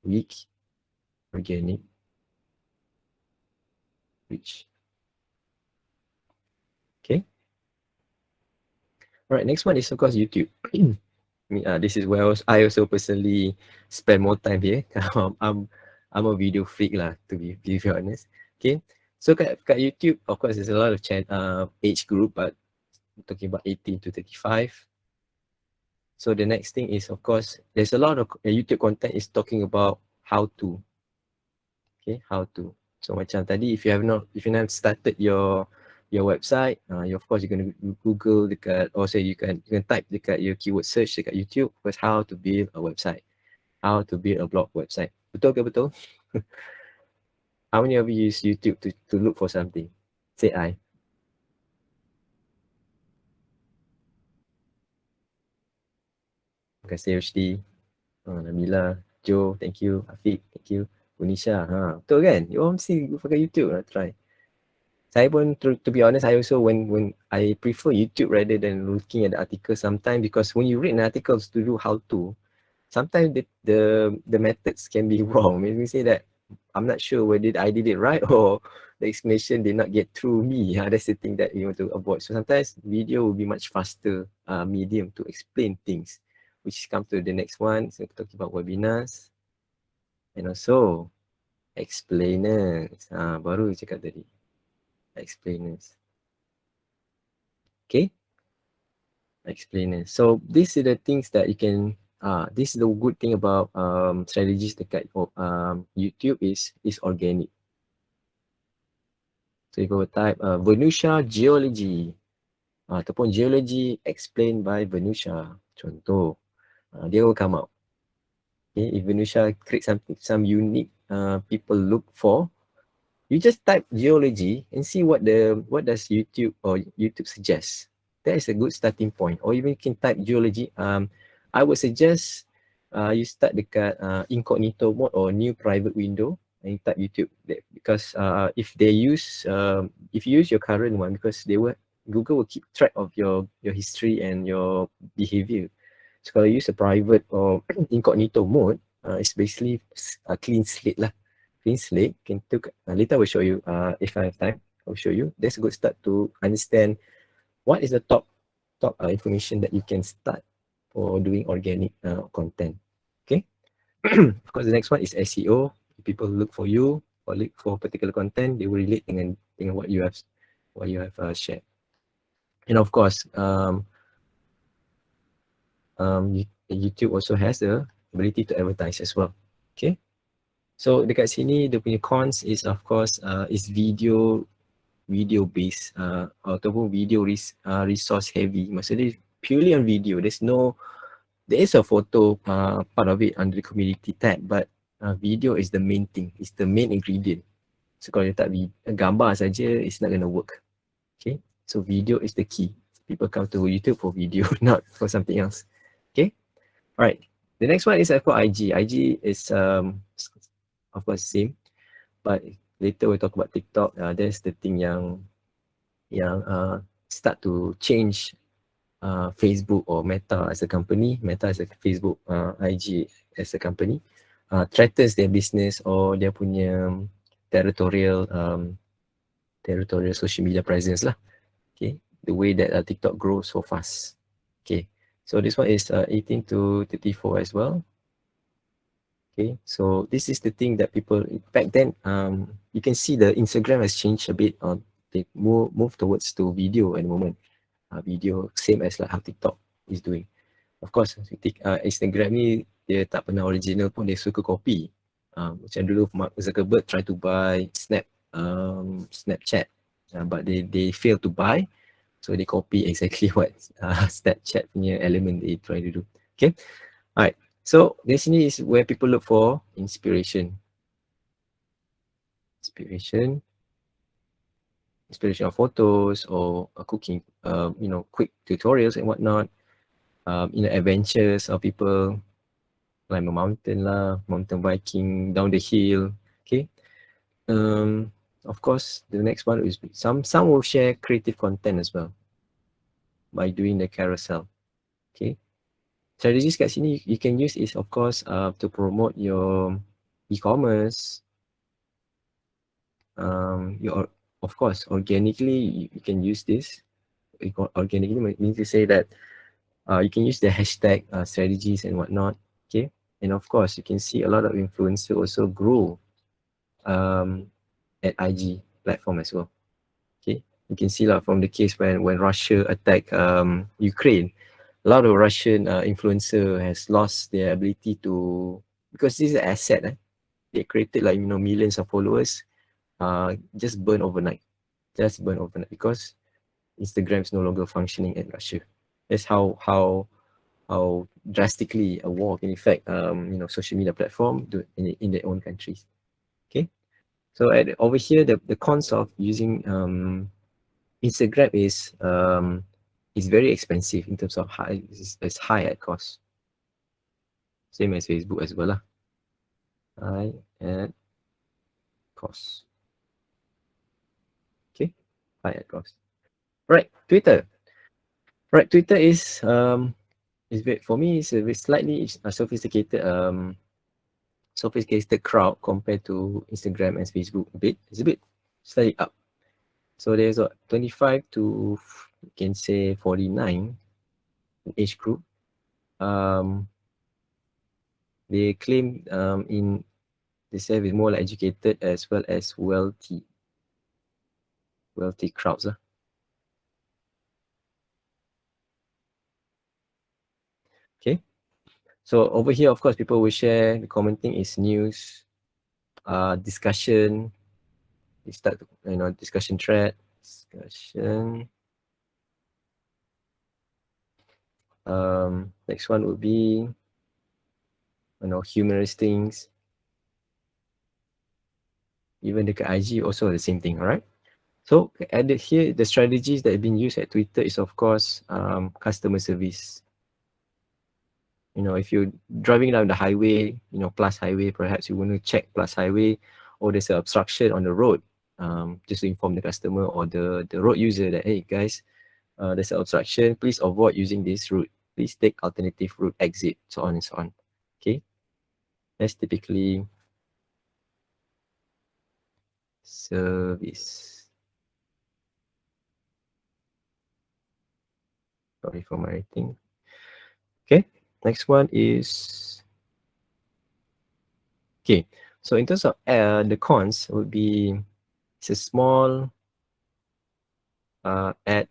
Weak organic reach. Okay. All right. Next one is, of course, YouTube. This is where I also personally spend more time here. I'm a video freak lah, to be very honest. Okay, so kat YouTube, of course, there's a lot of age group, but I'm talking about 18 to 35. So the next thing is, of course, there's a lot of YouTube content is talking about how to. Okay, how to. So macam tadi, if you have not started your website, of course you're going to Google dekat, or say you can type dekat your keyword search dekat YouTube, first how to build a website, how to build a blog website. Betul ke betul? How many of you use YouTube to look for something? Say I. Terima kasih HD, Namila, Joe, thank you, Afiq, thank you, Bunisha. Betul kan? You all mesti pakai YouTube lah, try. Saya pun, to be honest, I also when I prefer YouTube rather than looking at the article sometimes, because when you read an article to do how to, sometimes the methods can be wrong. Maybe say that I'm not sure whether I did it right or the explanation did not get through me. That's the thing that you want to avoid. So sometimes video will be much faster medium to explain things, which come to the next one. So we're talking about webinars and also explainers. Baru cakap tadi. Explainers. Okay. Explainers. So these are the things that you can, this is the good thing about strategies dekat YouTube is organic. So you go type Venusia Geology ataupun Geology explained by Venusia. Contoh, dia will come out. Okay, if Venusia create some unique people look for, you just type geology and see what does YouTube suggest. That is a good starting point. Or even you can type geology. I would suggest you start dekat incognito mode or new private window and you type YouTube, because if you use your current one, because they will Google will keep track of your history and your behavior. So kalau you use a private or incognito mode, it's basically a clean slate lah. Clean slate. Later I will show you. If I have time, I will show you. That's a good start to understand what is the top information that you can start for doing organic content. Okay. Of course, the next one is SEO. People look for you or look for particular content, they will relate dengan what you have shared. And of course, YouTube also has the ability to advertise as well. Okay. So dekat sini dia punya cons is of course is video based ataupun video resource heavy. Maksudnya purely on video. There is a photo part of it under the community tab, but video is the main thing. It's the main ingredient. So kalau letak gambar saja, it's not gonna work. Okay. So video is the key. People come to YouTube for video, not for something else. Okay. All right. The next one is for IG. IG is of course same, but later we'll talk about TikTok. There's the thing yang start to change Facebook or Meta as a company. Meta as a Facebook, IG as a company threatens their business or their punya territorial social media presence lah. Okay, the way that TikTok grows so fast. Okay, so this one is 18 to 34 as well. Okay, so this is the thing that people back then you can see the Instagram has changed a bit. They move towards to video at the moment. Video same as like how TikTok is doing. Of course, Instagram ni dia tak pernah original pun, dia suka copy. Macam dulu Mark Zuckerberg try to buy Snapchat, but they fail to buy, so they copy exactly what Snapchat punya element they try to do. Okay, alright. So di sini is where people look for inspiration of photos or cooking, quick tutorials and whatnot. Adventures of people climb a mountain lah, mountain biking, down the hill. Okay. Of course, the next one is some will share creative content as well by doing the carousel. Okay. Strategies kat sini you can use is of course to promote your e-commerce. Of course, organically you can use this. Organically means to say that you can use the hashtag strategies and whatnot. Okay, and of course you can see a lot of influencers also grow at IG platform as well. Okay, you can see from the case when Russia attacked Ukraine, a lot of Russian influencer has lost their ability to, because this is an asset. They created millions of followers, just burn overnight because Instagram is no longer functioning in Russia. That's how drastically a war can affect social media platform in their own countries. Okay, so over here the cons of using Instagram is very expensive in terms of it's high at cost. Same as Facebook as well lah. High at cost. Okay, high at cost. Right, Twitter. Right, Twitter is for me it's a slightly sophisticated crowd compared to Instagram and Facebook. It's a bit slightly up. So there's 25 to you can say 49 age group. They claim they say it's more like educated as well as wealthy crowds. Okay, so over here of course people will share, the commenting is news, discussion. You start discussion thread, next one would be humorous things. Even the IG also the same thing. All right, so added here the strategies that have been used at Twitter is of course customer service. If you're driving down the highway, plus highway, perhaps you want to check plus highway, or there's an obstruction on the road, just to inform the customer or the road user that, hey guys, there's an obstruction, please avoid using this route. Please take alternative route, exit, so on and so on. Okay, that's typically service. Sorry for my writing. Okay, next one is, okay, so in terms of the cons would be, it's a small ad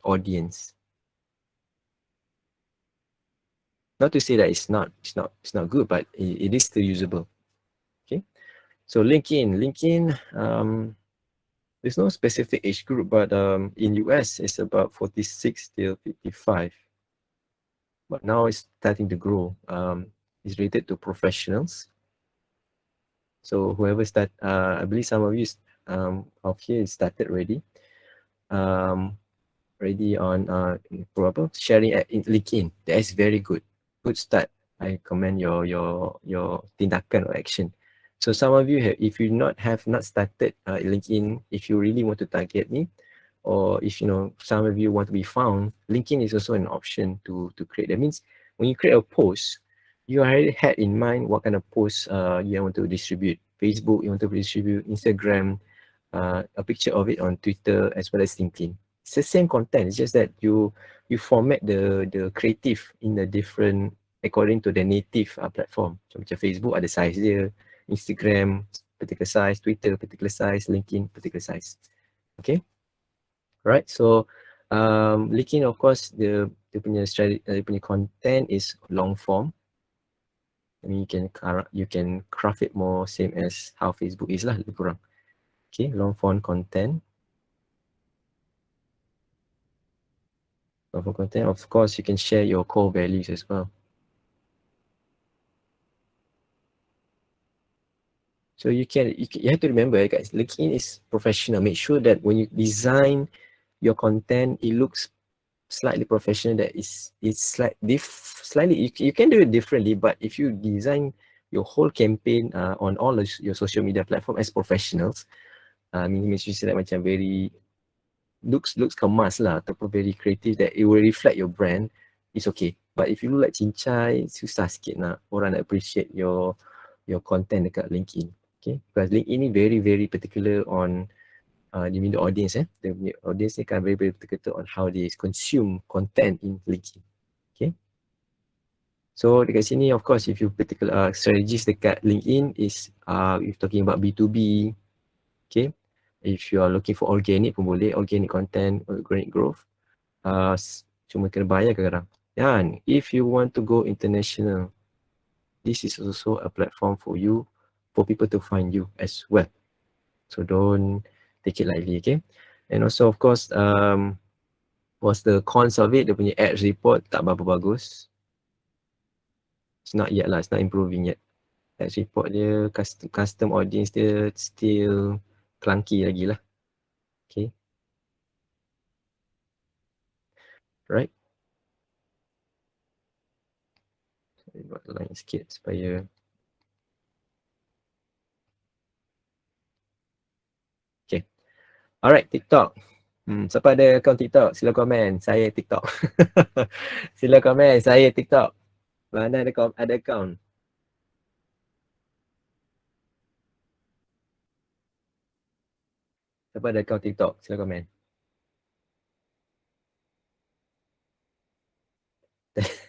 audience. Not to say that it's not good, but it is still usable. Okay, so LinkedIn, there's no specific age group, but in US it's about 46 till 55. But now it's starting to grow. It's rated to professionals. So whoever start, I believe some of you of here started already. Ready on sharing at LinkedIn. That is very good. Good start. I commend your tindakan or action. So some of you if you have not started LinkedIn, if you really want to target me, or if some of you want to be found, LinkedIn is also an option to create. That means when you create a post, you already had in mind what kind of post you want to distribute. Facebook, you want to distribute, Instagram, a picture of it on Twitter as well as LinkedIn. It's the same content. It's just that you format the creative in a different according to the native platform. Macam Facebook ada size dia, Instagram particular size, Twitter particular size, LinkedIn particular size. Okay, right? So LinkedIn, of course, the punya strategy, punya content is long form. I mean, you can craft it more same as how Facebook is lah, lebih kurang. Okay, long form content. For content, of course, you can share your core values as well. So you have to remember, guys, LinkedIn is professional. Make sure that when you design your content, it looks slightly professional. That it's slightly you can do it differently. But if you design your whole campaign on all your social media platform as professionals, I mean, make sure that macam very looks kemas lah, ataupun very creative, that it will reflect your brand, it's okay. But if you look like cincai, susah sikit nak orang nak appreciate your content dekat LinkedIn. Okay, because LinkedIn ni very very particular on the audience. The audience ni kan very very particular on how they consume content in LinkedIn. Okay, so dekat sini, of course, if you particular strategies dekat LinkedIn is if talking about B2B. Okay, if you are looking for organic pun boleh, organic content, organic growth. Cuma kena bayar kadang-kadang. Dan if you want to go international, this is also a platform for you, for people to find you as well. So don't take it lightly, okay? And also, of course, what's the cons of it? Dia punya ads report tak berapa bagus. It's not yet lah, it's not improving yet. Ads report dia, custom audience dia still clunky lagi lah. Okay. Right. Saya buat line sikit supaya okay. Alright, TikTok. Siapa ada akaun TikTok? Sila komen. Saya TikTok. Sila komen. Saya TikTok. Mana ada akaun? Siapa ada akaun TikTok? Sila komen.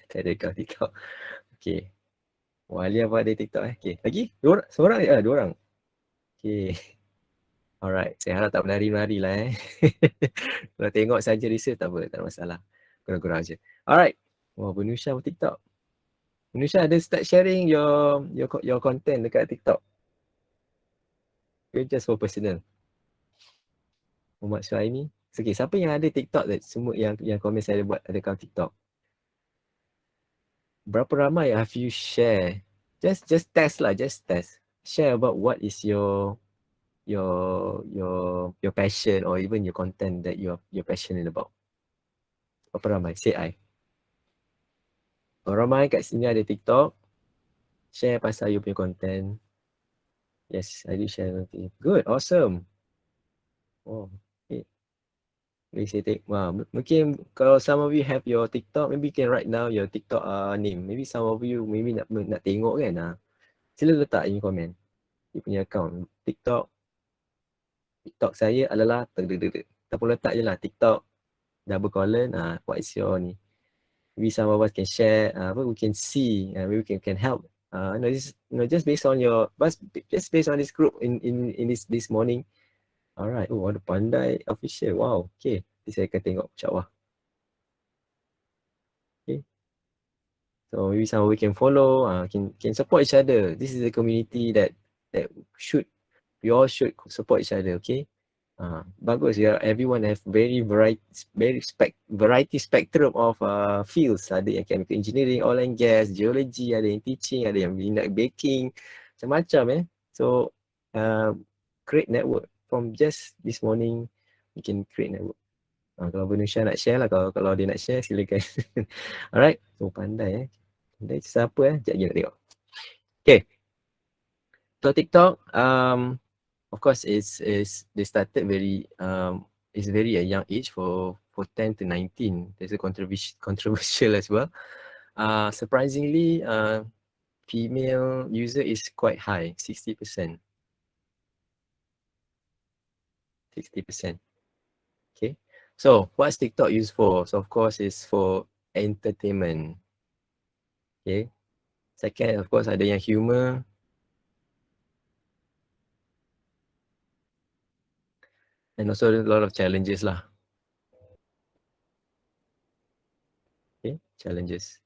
Tak ada akaun TikTok. Okay. Alias apa ada TikTok Okay. Lagi? Seorang? Dua orang. Okay. Alright. Saya harap tak menari-menari lah Kalau tengok saja research tak apa. Tak ada masalah. Kurang-kurang je. Alright. Wah, Benusha pun TikTok. Benusha ada start sharing your content dekat TikTok. Just for personal. Muhammad Syuaimi. Okay, siapa yang ada TikTok semua yang komen saya buat ada account TikTok. Berapa ramai have you share? Just test lah, just test. Share about what is your passion or even your content that you're passionate about. Berapa ramai? Say I. Berapa ramai kat sini ada TikTok? Share pasal you punya content. Yes, I do share. Good, awesome. Oh, okay. Please say mungkin kalau some of you have your TikTok, maybe you can write down your TikTok name. Maybe some of you maybe nak tengok kan. Sila letak in komen. You punya account. TikTok saya adalah ataupun letak je lah TikTok double colon what is your ni. Maybe some of us can share we can see maybe we can help just based on this group in this morning. Alright, ada pandai official. Wow, okay. Nanti saya akan tengok insyaAllah. Okay. So maybe some we can follow, can support each other. This is a community that we all should support each other, okay? Bagus ya, everyone have variety spectrum of fields. Ada yang chemical engineering, oil and gas, geology, ada yang teaching, ada yang minat baking, macam-macam So create network. From just this morning, we can create network. Kalau Benusha nak share lah, kalau dia nak share silakan. Alright, so pandai Pandai siapa Sekejap lagi nak tengok. Okay. So TikTok, of course, they started it's very a young age for 10 to 19. There's a controversial as well. Surprisingly, female user is quite high, 60%. 60%. Okay. So what's TikTok used for? So of course, it's for entertainment. Okay. Second, of course, ada yang humor. And also a lot of challenges lah. Okay, challenges.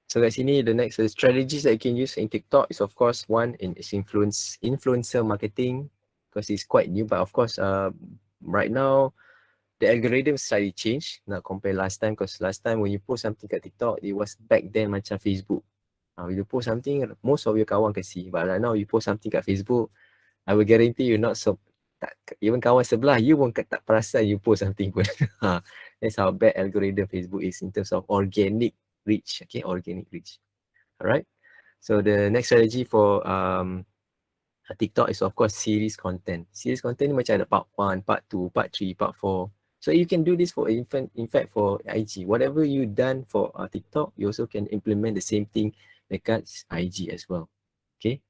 So kat sini, the next strategies that you can use in TikTok is of course one is influencer marketing, because it's quite new. But of course, right now the algorithm slightly changed. Not compare last time, because last time when you post something kat TikTok, it was back then macam Facebook. When you post something, most of your kawan can see. But right now you post something kat Facebook, I will guarantee you not so. Even kawan sebelah you pun tak perasan you post something pun. That's how bad algorithm Facebook is in terms of organic reach. Okay, organic reach. Alright. So the next strategy for TikTok is of course series content. Series content ni macam ada part 1, part 2, part 3, part 4. So you can do this for in fact for IG. Whatever you done for TikTok, you also can implement the same thing dekat IG as well. Okay.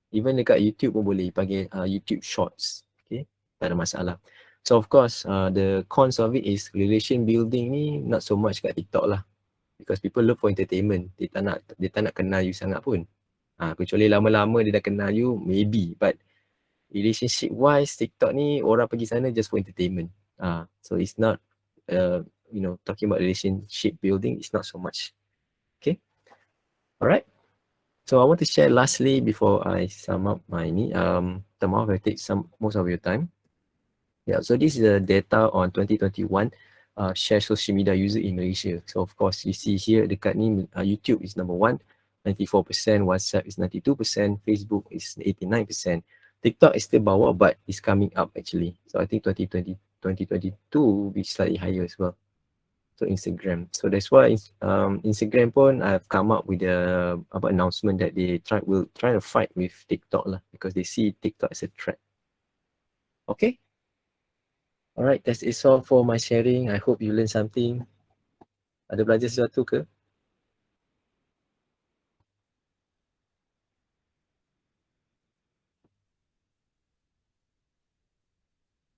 Even dekat YouTube pun boleh panggil YouTube Shorts. Okay, tak ada masalah. So of course, the cons of it is relation building ni not so much kat TikTok lah. Because people look for entertainment. Dia tak nak kenal you sangat pun. Kecuali lama-lama dia dah kenal you, maybe. But relationship wise, TikTok ni orang pergi sana just for entertainment. So it's not, talking about relationship building, it's not so much. Okay. Alright. So I want to share lastly before I sum up my maaf I take most of your time. Yeah, so this is the data on 2021 share social media user in Malaysia. So of course you see here dekat ni YouTube is number 1, 94%, WhatsApp is 92%, Facebook is 89%. TikTok is still bawah but it's coming up actually. So I think 2022 will be slightly higher as well. So Instagram. So that's why Instagram pun I've come up with a announcement that will try to fight with TikTok lah, because they see TikTok as a threat. Okay. Alright, that's it all for my sharing. I hope you learn something. Ada belajar sesuatu ke?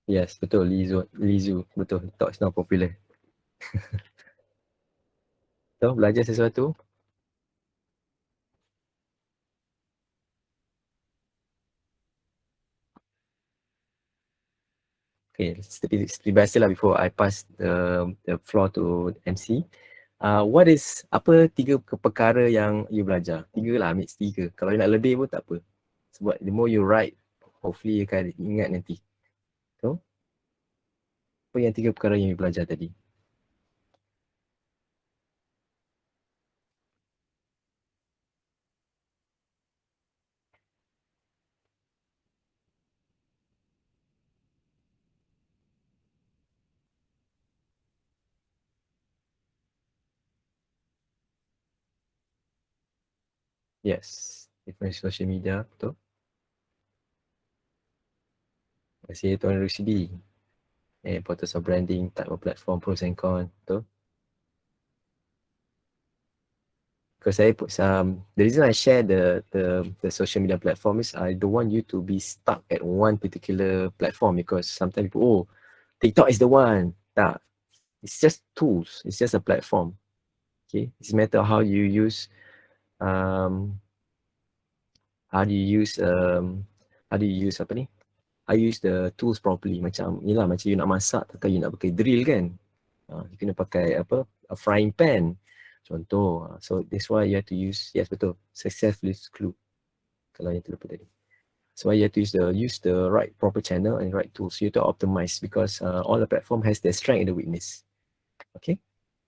Yes, betul. Lizu. Betul. TikTok is not popular. So, belajar sesuatu? Okay, seperti biasalah before I pass the floor to MC. What is, apa 3 perkara yang you belajar? 3 lah, ambil 3. Kalau nak lebih pun tak apa. Sebab the more you write, hopefully you akan ingat nanti. So, apa yang 3 perkara yang you belajar tadi? Yes, different social media, betul. Terima kasih Tuan Rusdi. importance of branding, type of platform, pros and cons. Betul? Because saya put the reason I share the social media platform is I don't want you to be stuck at one particular platform, because sometimes people, oh, TikTok is the one. Tak. It's just tools. It's just a platform. Okay. It's a matter of how you use how do you use apa ni? How you use the tools properly. Macam ni lah, macam you nak masak, takkan you nak pakai drill kan? You kena pakai apa? A frying pan. Contoh. So that's why you have to use, yes betul, success leaves clue. Kalau yang terlupa tadi. So you have to use the right proper channel and right tools. You have to optimize, because all the platform has their strength and the weakness. Okay.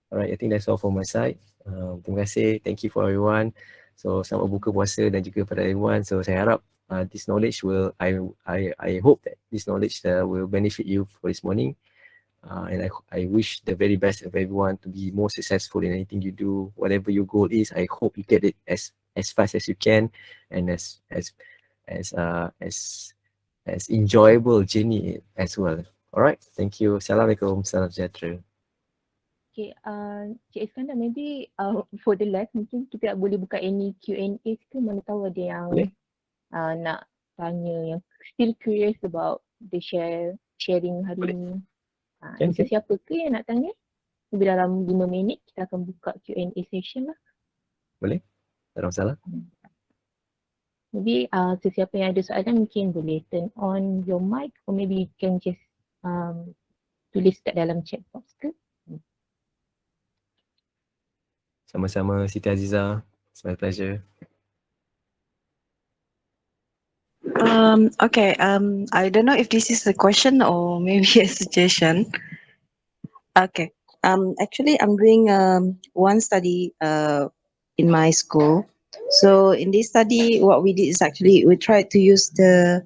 Alright, I think that's all from my side. Terima kasih. Thank you for everyone. So selamat buka puasa dan juga pada everyone. So saya harap this knowledge will, I hope that this knowledge will benefit you for this morning. And I wish the very best of everyone to be more successful in anything you do. Whatever your goal is, I hope you get it as fast as you can, and as enjoyable journey as well. Alright, thank you. Assalamualaikum. Salam sejahtera. Okay, Cik Iskandar, maybe for the last mungkin kita boleh buka any Q&A ke, mana tahu ada yang nak tanya, yang still curious about the sharing hari ni. Siapa ke yang nak tanya? Maybe dalam 5 minit kita akan buka Q&A session lah. Boleh? Tak ada masalah. Maybe sesiapa yang ada soalan mungkin boleh turn on your mic, or maybe you can just tulis kat dalam chat box ke. Sama-sama Siti Aziza. It's my pleasure. Okay, I don't know if this is a question or maybe a suggestion. Okay, actually I'm doing one study in my school. So in this study, what we did is actually we tried to use the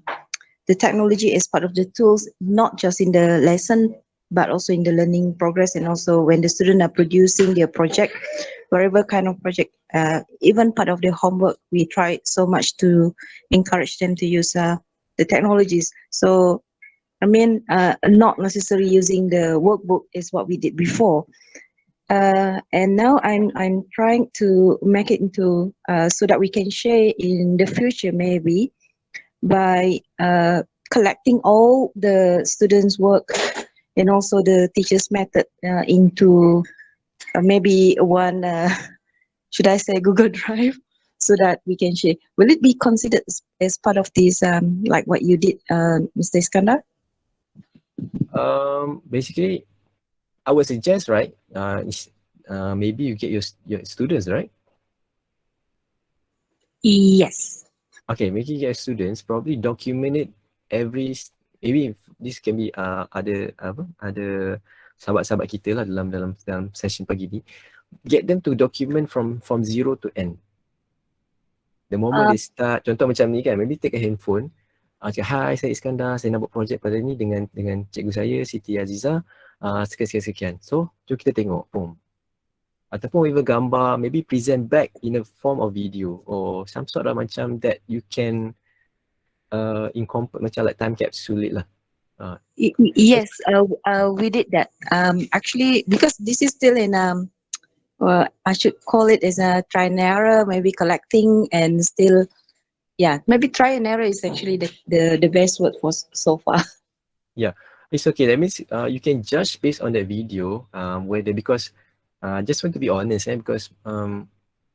technology as part of the tools, not just in the lesson, but also in the learning progress, and also when the students are producing their project, whatever kind of project, even part of the homework, we try so much to encourage them to use the technologies. So I mean, not necessarily using the workbook is what we did before. And now I'm trying to make it into so that we can share in the future, maybe by collecting all the students' work and also the teachers' method into maybe one, should I say, Google Drive, so that we can share. Will it be considered as part of this, like what you did, Mr. Iskandar? Basically, I would suggest, right, maybe you get your students, right? Yes. Okay, maybe you get students, probably document it maybe this can be ada sahabat-sahabat kita lah dalam session pagi ni. Get them to document from 0 to end. The moment they start, contoh macam ni kan, maybe take a handphone, cakap, hi, saya Iskandar, saya nak buat projek pada ni dengan cikgu saya, Siti Aziza, sekian. So, jom kita tengok, boom. Ataupun even gambar, maybe present back in a form of video or some sort of macam that you can incorporate, macam like time capsule it lah. Yes, we did that. Actually, because this is still in I should call it as a try and error, maybe collecting and still, yeah, maybe try and error is actually the best word for so far. Yeah, it's okay. That means you can judge based on that video, because just want to be honest, because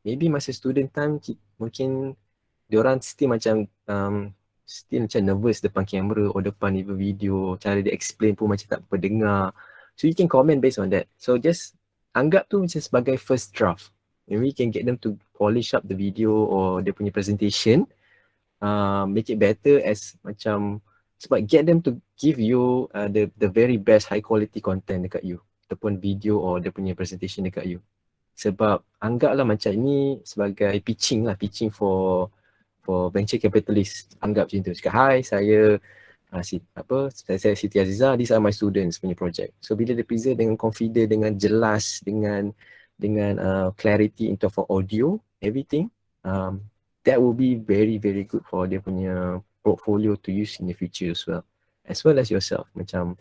maybe masa student time mungkin diorang still macam nervous depan kamera or depan even video, cara dia explain pun macam tak apa dengar. So you can comment based on that. So just anggap tu macam sebagai first draft. Maybe you can get them to polish up the video or dia punya presentation, make it better as macam, sebab get them to give you the very best high quality content dekat you, ataupun video or dia punya presentation dekat you. Sebab anggaplah macam ni sebagai pitching for venture capitalist. Anggap macam tu. Cakap, hi, saya Siti Aziza, these are my students punya project. So bila dia present dengan confident, dengan jelas, dengan clarity into for audio, everything, that will be very very good for dia punya portfolio to use in the future as well as yourself. Macam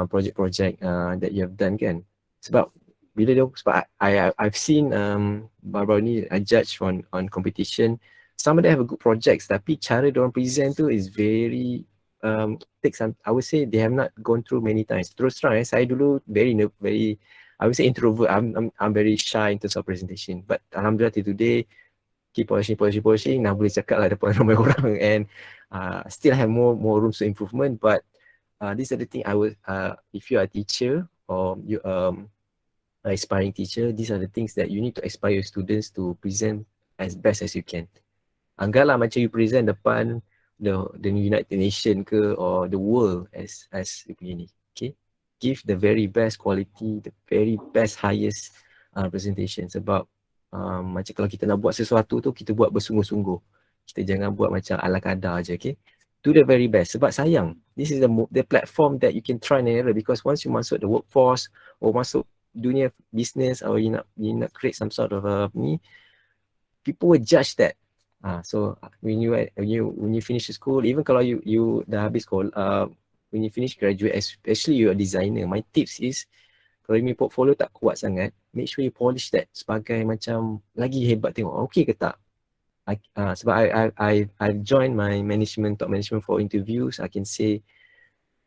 project-project that you have done kan. Sebab I've seen baru-baru ni I judge on competition, some of them have good projects tapi cara diorang present tu is very take some, I would say they have not gone through many times. Terus terang saya dulu very I would say introvert. I'm very shy in terms of presentation, but alhamdulillah till today keep polishing, dah boleh cakap lah depan ramai orang, and still have more rooms for improvement. But these are the thing I would, if you are a teacher or you aspiring teacher, these are the things that you need to inspire your students to present as best as you can. Anggaplah macam you present depan the United Nations ke or the world as you punya ni. Okay, give the very best quality, the very best highest presentation. Sebab macam kalau kita nak buat sesuatu tu, kita buat bersungguh-sungguh. Kita jangan buat macam ala kadar je, okay? Do the very best. Sebab sayang, this is the platform that you can try and error, because once you masuk the workforce or masuk dunia business or you nak create some sort of people will judge that. So when you finish school, even kalau you dah habis sekolah, when you finish graduate, especially you're a designer, my tips is, kalau you portfolio tak kuat sangat, make sure you polish that sebagai macam lagi hebat, tengok okay ke tak. Sebab I've joined my top management for interviews. I can say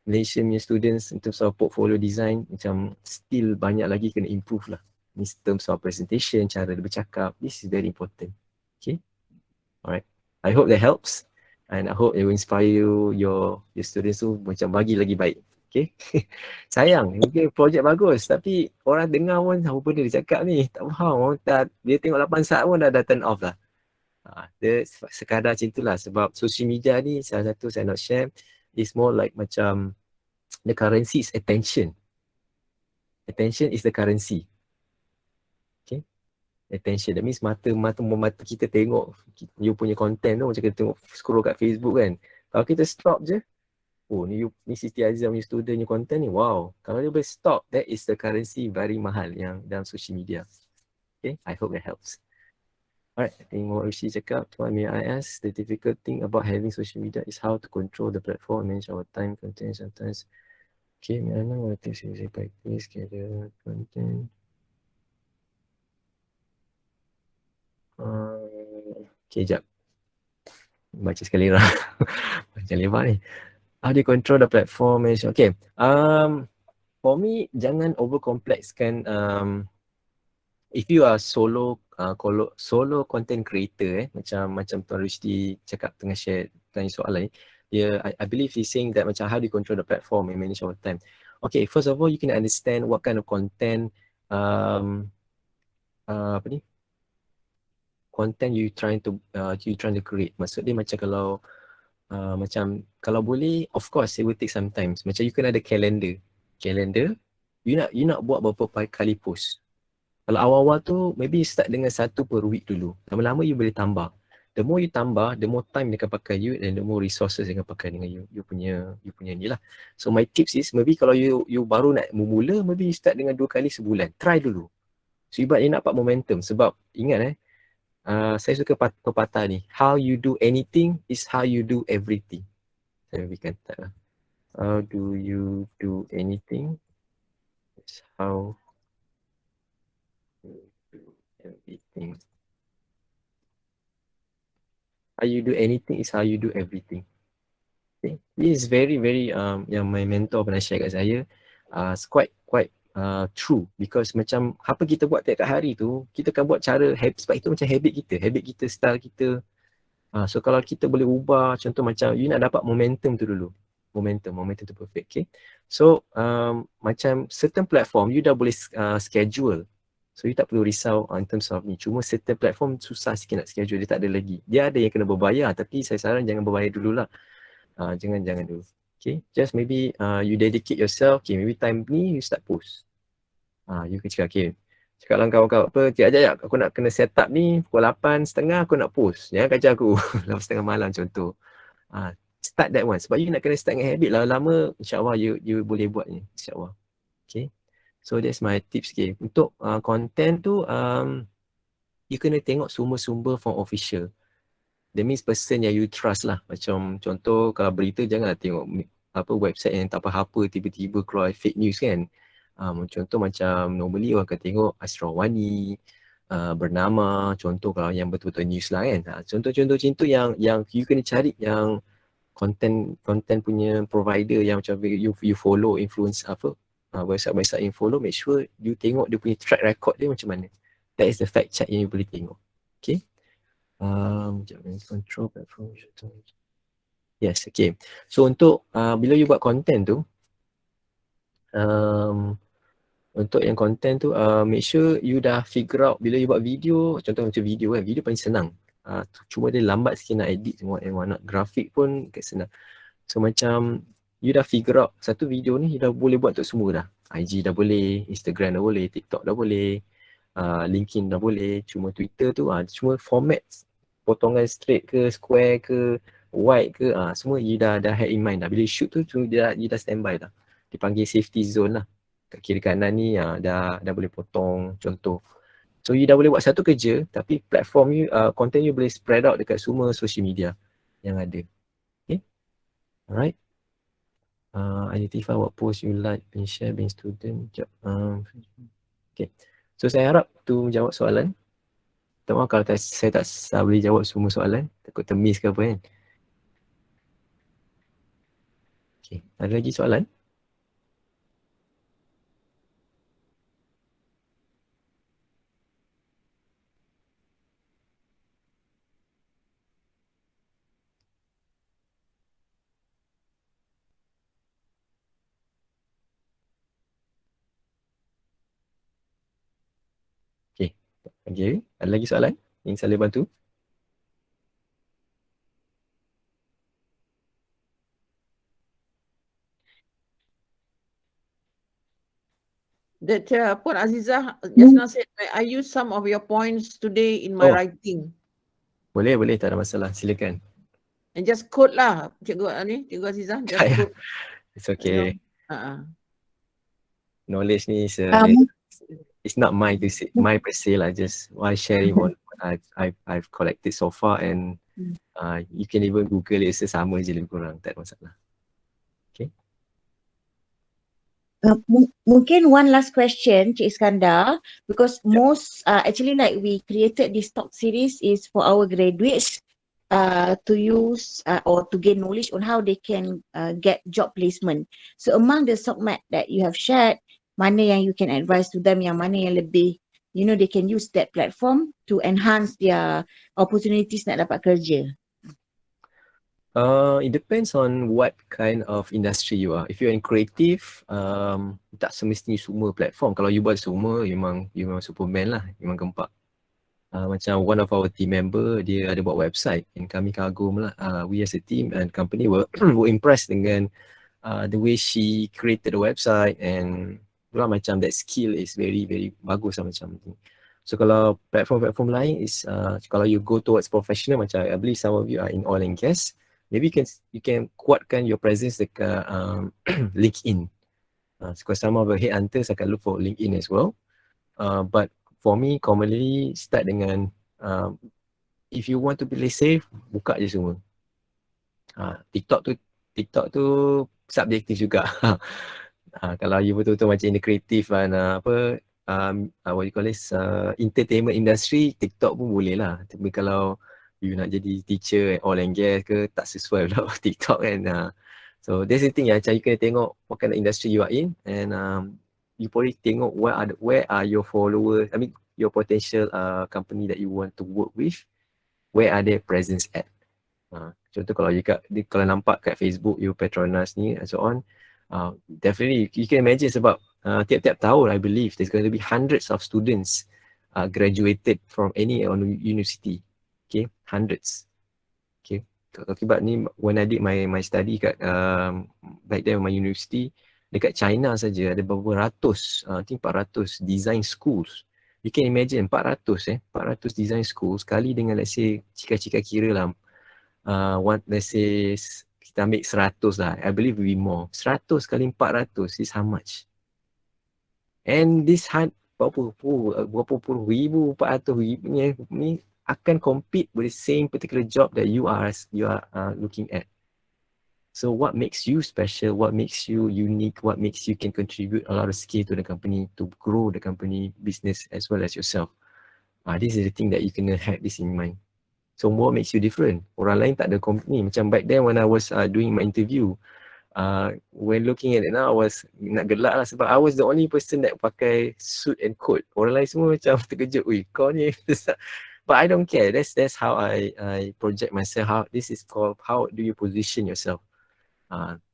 Malaysian students in terms of portfolio design macam still banyak lagi kena improve lah. In terms of presentation, cara dia bercakap, this is very important. Okay, alright. I hope that helps, and I hope it will inspire your students tu macam bagi lagi baik. Okay. Sayang, mungkin projek bagus tapi orang dengar pun apa benda dia cakap ni, tak faham. Dia tengok 8 saat pun dah turn off lah. Dia sekadar macam itulah. Sebab social media ni, salah satu saya nak share, is more like macam the currency is attention. Attention is the currency. Okay. Attention, that means mata kita tengok you punya content tu, macam kita tengok scroll kat Facebook kan. Kalau kita stop je, oh ni Siti Azizah punya student punya content ni, wow. Kalau dia boleh stop, that is the currency very mahal yang dalam social media. Okay, I hope that helps. Alright, I think what Rishi cakap, Tuan, may I ask, the difficult thing about having social media is how to control the platform, manage our time, content sometimes. Okay, may I know what things you say practice, schedule, content. Okay, jap. Baca sekali lah. Baca lebar ni. How do you control the platform? Okay. For me, jangan overcomplexkan. If you are solo content creator, macam Tuan Rushdie cakap tengah share tanya soalan ni, I believe he's saying that macam how do you control the platform and manage our time. Okay, first of all, you can understand what kind of content content you trying to create. Maksud dia macam kalau boleh, of course it will take some time. Macam you kena ada calendar, you nak buat berapa kali post. Kalau awal-awal tu maybe start dengan 1 per week dulu, lama-lama you boleh tambah. The more you tambah, the more time dia akan pakai you, and the more resources dia akan pakai dengan you punya ni lah. So my tips is, maybe kalau you baru nak memula, maybe you start dengan 2 kali sebulan, try dulu. So ibarat you nak dapat momentum. Sebab ingat saya suka pepatah ni, how you do anything is how you do everything. Saya berikan tak lah. How do you do anything is how you do everything. How you do anything is how you do everything. Okay. This is very yang my mentor pernah share kat saya. It's quite true, because macam apa kita buat tiap hari tu, kita akan buat cara sebab itu macam habit kita, style kita. So kalau kita boleh ubah, contoh macam you nak dapat momentum tu dulu. Momentum tu perfect. Okay. So macam certain platform you dah boleh schedule. So you tak perlu risau in terms of ni. Cuma certain platform susah sikit nak schedule, dia tak ada lagi. Dia ada yang kena berbayar, tapi saya saran jangan berbayar dululah. Jangan dulu. Okay, just maybe you dedicate yourself. Okay, maybe time ni you start post. You can cakap, okay, cakap dengan kawan-kawan apa, sekejap aku nak kena set up ni, pukul 8:30 aku nak post. Jangan kacau aku 8:30 malam contoh. Start that one. Sebab you nak kena start dengan habit, lama-lama insyaAllah you boleh buat ni, insyaAllah. Okay. So that's my tips. Okay. Untuk content tu, you kena tengok sumber-sumber from official. That means person yang you trust lah. Macam contoh kalau berita, janganlah tengok website yang tak apa-apa tiba-tiba keluar fake news kan. Contoh macam normally orang akan tengok Asrawani, Bernama, contoh kalau yang betul-betul news lah kan. Contoh-contoh macam tu yang you kena cari yang content punya provider yang macam you follow influence website-website yang follow, make sure you tengok dia punya track record dia macam mana. That is the fact check yang you boleh tengok. Okay. Control platform. Yes, okay. So untuk bila you buat content tu, untuk yang content tu, make sure you dah figure out bila you buat video, contoh macam video kan, video paling senang. Cuma dia lambat sikit nak edit semua and whatnot. Grafik pun senang. So macam you dah figure out satu video ni you dah boleh buat untuk semua dah. IG dah boleh, Instagram dah boleh, TikTok dah boleh, LinkedIn dah boleh. Cuma Twitter tu cuma format potongan straight ke, square ke, wide ke, semua you dah have in mind dah. Bila you shoot tu you dah standby dah. Dipanggil safety zone lah. Kat kiri kanan ni dah boleh potong contoh. So you dah boleh buat satu kerja tapi platform you, content you boleh spread out dekat semua social media yang ada. Okay. Alright. Identify what post you like and share being student. Okay. So saya harap tu menjawab soalan. Tak maaf kalau saya tak boleh jawab semua soalan. Takut termiss ke apa kan. Okay. Ada lagi soalan? Okay. Okay. Ada lagi soalan yang saya boleh bantu? That pun Azizah just now said, I use some of your points today in my writing. Boleh, tak ada masalah. Silakan. And just quote lah, Cikgu Azizah, just quote. It's okay. Knowledge ni is it's not mine to say, my per se lah. Just sharing what I've collected so far, and you can even Google it, sesama je lebih kurang, tak ada masalah. Okay. Mungkin one last question, Cik Iskandar, because most actually like we created this talk series is for our graduates to use or to gain knowledge on how they can get job placement. So among the SOCMAT that you have shared, mana yang you can advise to them, yang mana yang lebih, they can use that platform to enhance their opportunities nak dapat kerja. It depends on what kind of industry you are. If you're in creative, tak semestinya semua platform. Kalau you buat semua, memang Superman lah, memang gempak. Macam one of our team member, dia ada buat website and kami kagum lah. We as a team and company were impressed dengan the way she created the website, and macam that skill is very very bagus lah macam tu. So kalau platform lain is kalau you go towards professional, macam I believe some of you are in oil and gas, maybe you can kuatkan your presence dekat LinkedIn. Because some of the headhunters akan look for LinkedIn as well. But for me, commonly start dengan if you want to be safe, buka je semua. TikTok tu subjektif juga. Kalau you betul-betul macam in the creative and what you call this, entertainment industry, TikTok pun boleh lah. Tapi kalau you nak jadi teacher oil and gas ke, tak sesuai pula TikTok kan. So that's the thing, macam you kena tengok what kind of industry you are in, and you probably tengok where are your followers, I mean your potential company that you want to work with, where are their presence at. Contoh kalau nampak kat Facebook you Petronas ni and so on, definitely you can imagine sebab tiap-tiap tahun I believe there's going to be hundreds of students graduated from any university. Okay, hundreds. Okay, akibat ni when I did my study kat back then my university, dekat China saja ada beberapa ratus, I think 400 design schools. You can imagine 400 design schools kali dengan let's say cika-cika kira lah, let's say kita ambil 100 lah, I believe will be more. 100 kali 400 is how much? And this berapa puluh ribu, 400 ribu ni akan compete with the same particular job that you are looking at. So what makes you special, what makes you unique, what makes you can contribute a lot of skill to the company, to grow the company business as well as yourself. This is the thing that you can have this in mind. So what makes you different? Orang lain tak ada company. Macam back then when I was doing my interview, when looking at it now, I was nak gelak lah sebab I was the only person that pakai suit and coat. Orang lain semua macam terkejut, ui kau ni. But I don't care. That's how I project myself. How this is called, how do you position yourself?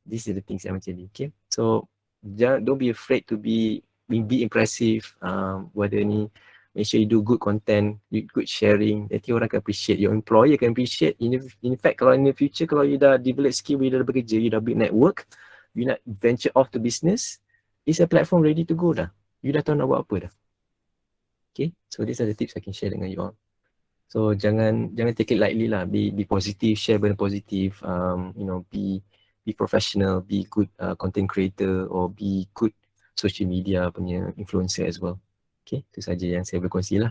These are the things yang macam ni. Okay, so don't be afraid to be impressive. Whether ni, make sure you do good content, good sharing. Nanti orang akan appreciate. Your employer can appreciate. In fact, kalau in the future, kalau you dah develop skill, you dah bekerja, you dah build network, you nak venture off to business, it's a platform ready to go dah. You dah tahu nak buat apa dah. Okay, so these are the tips I can share dengan you all. So jangan take it lightly lah. Be positive, share benda positif. Be professional, be good content creator, or be good social media punya influencer as well. Okay, itu saja yang saya berkongsi lah.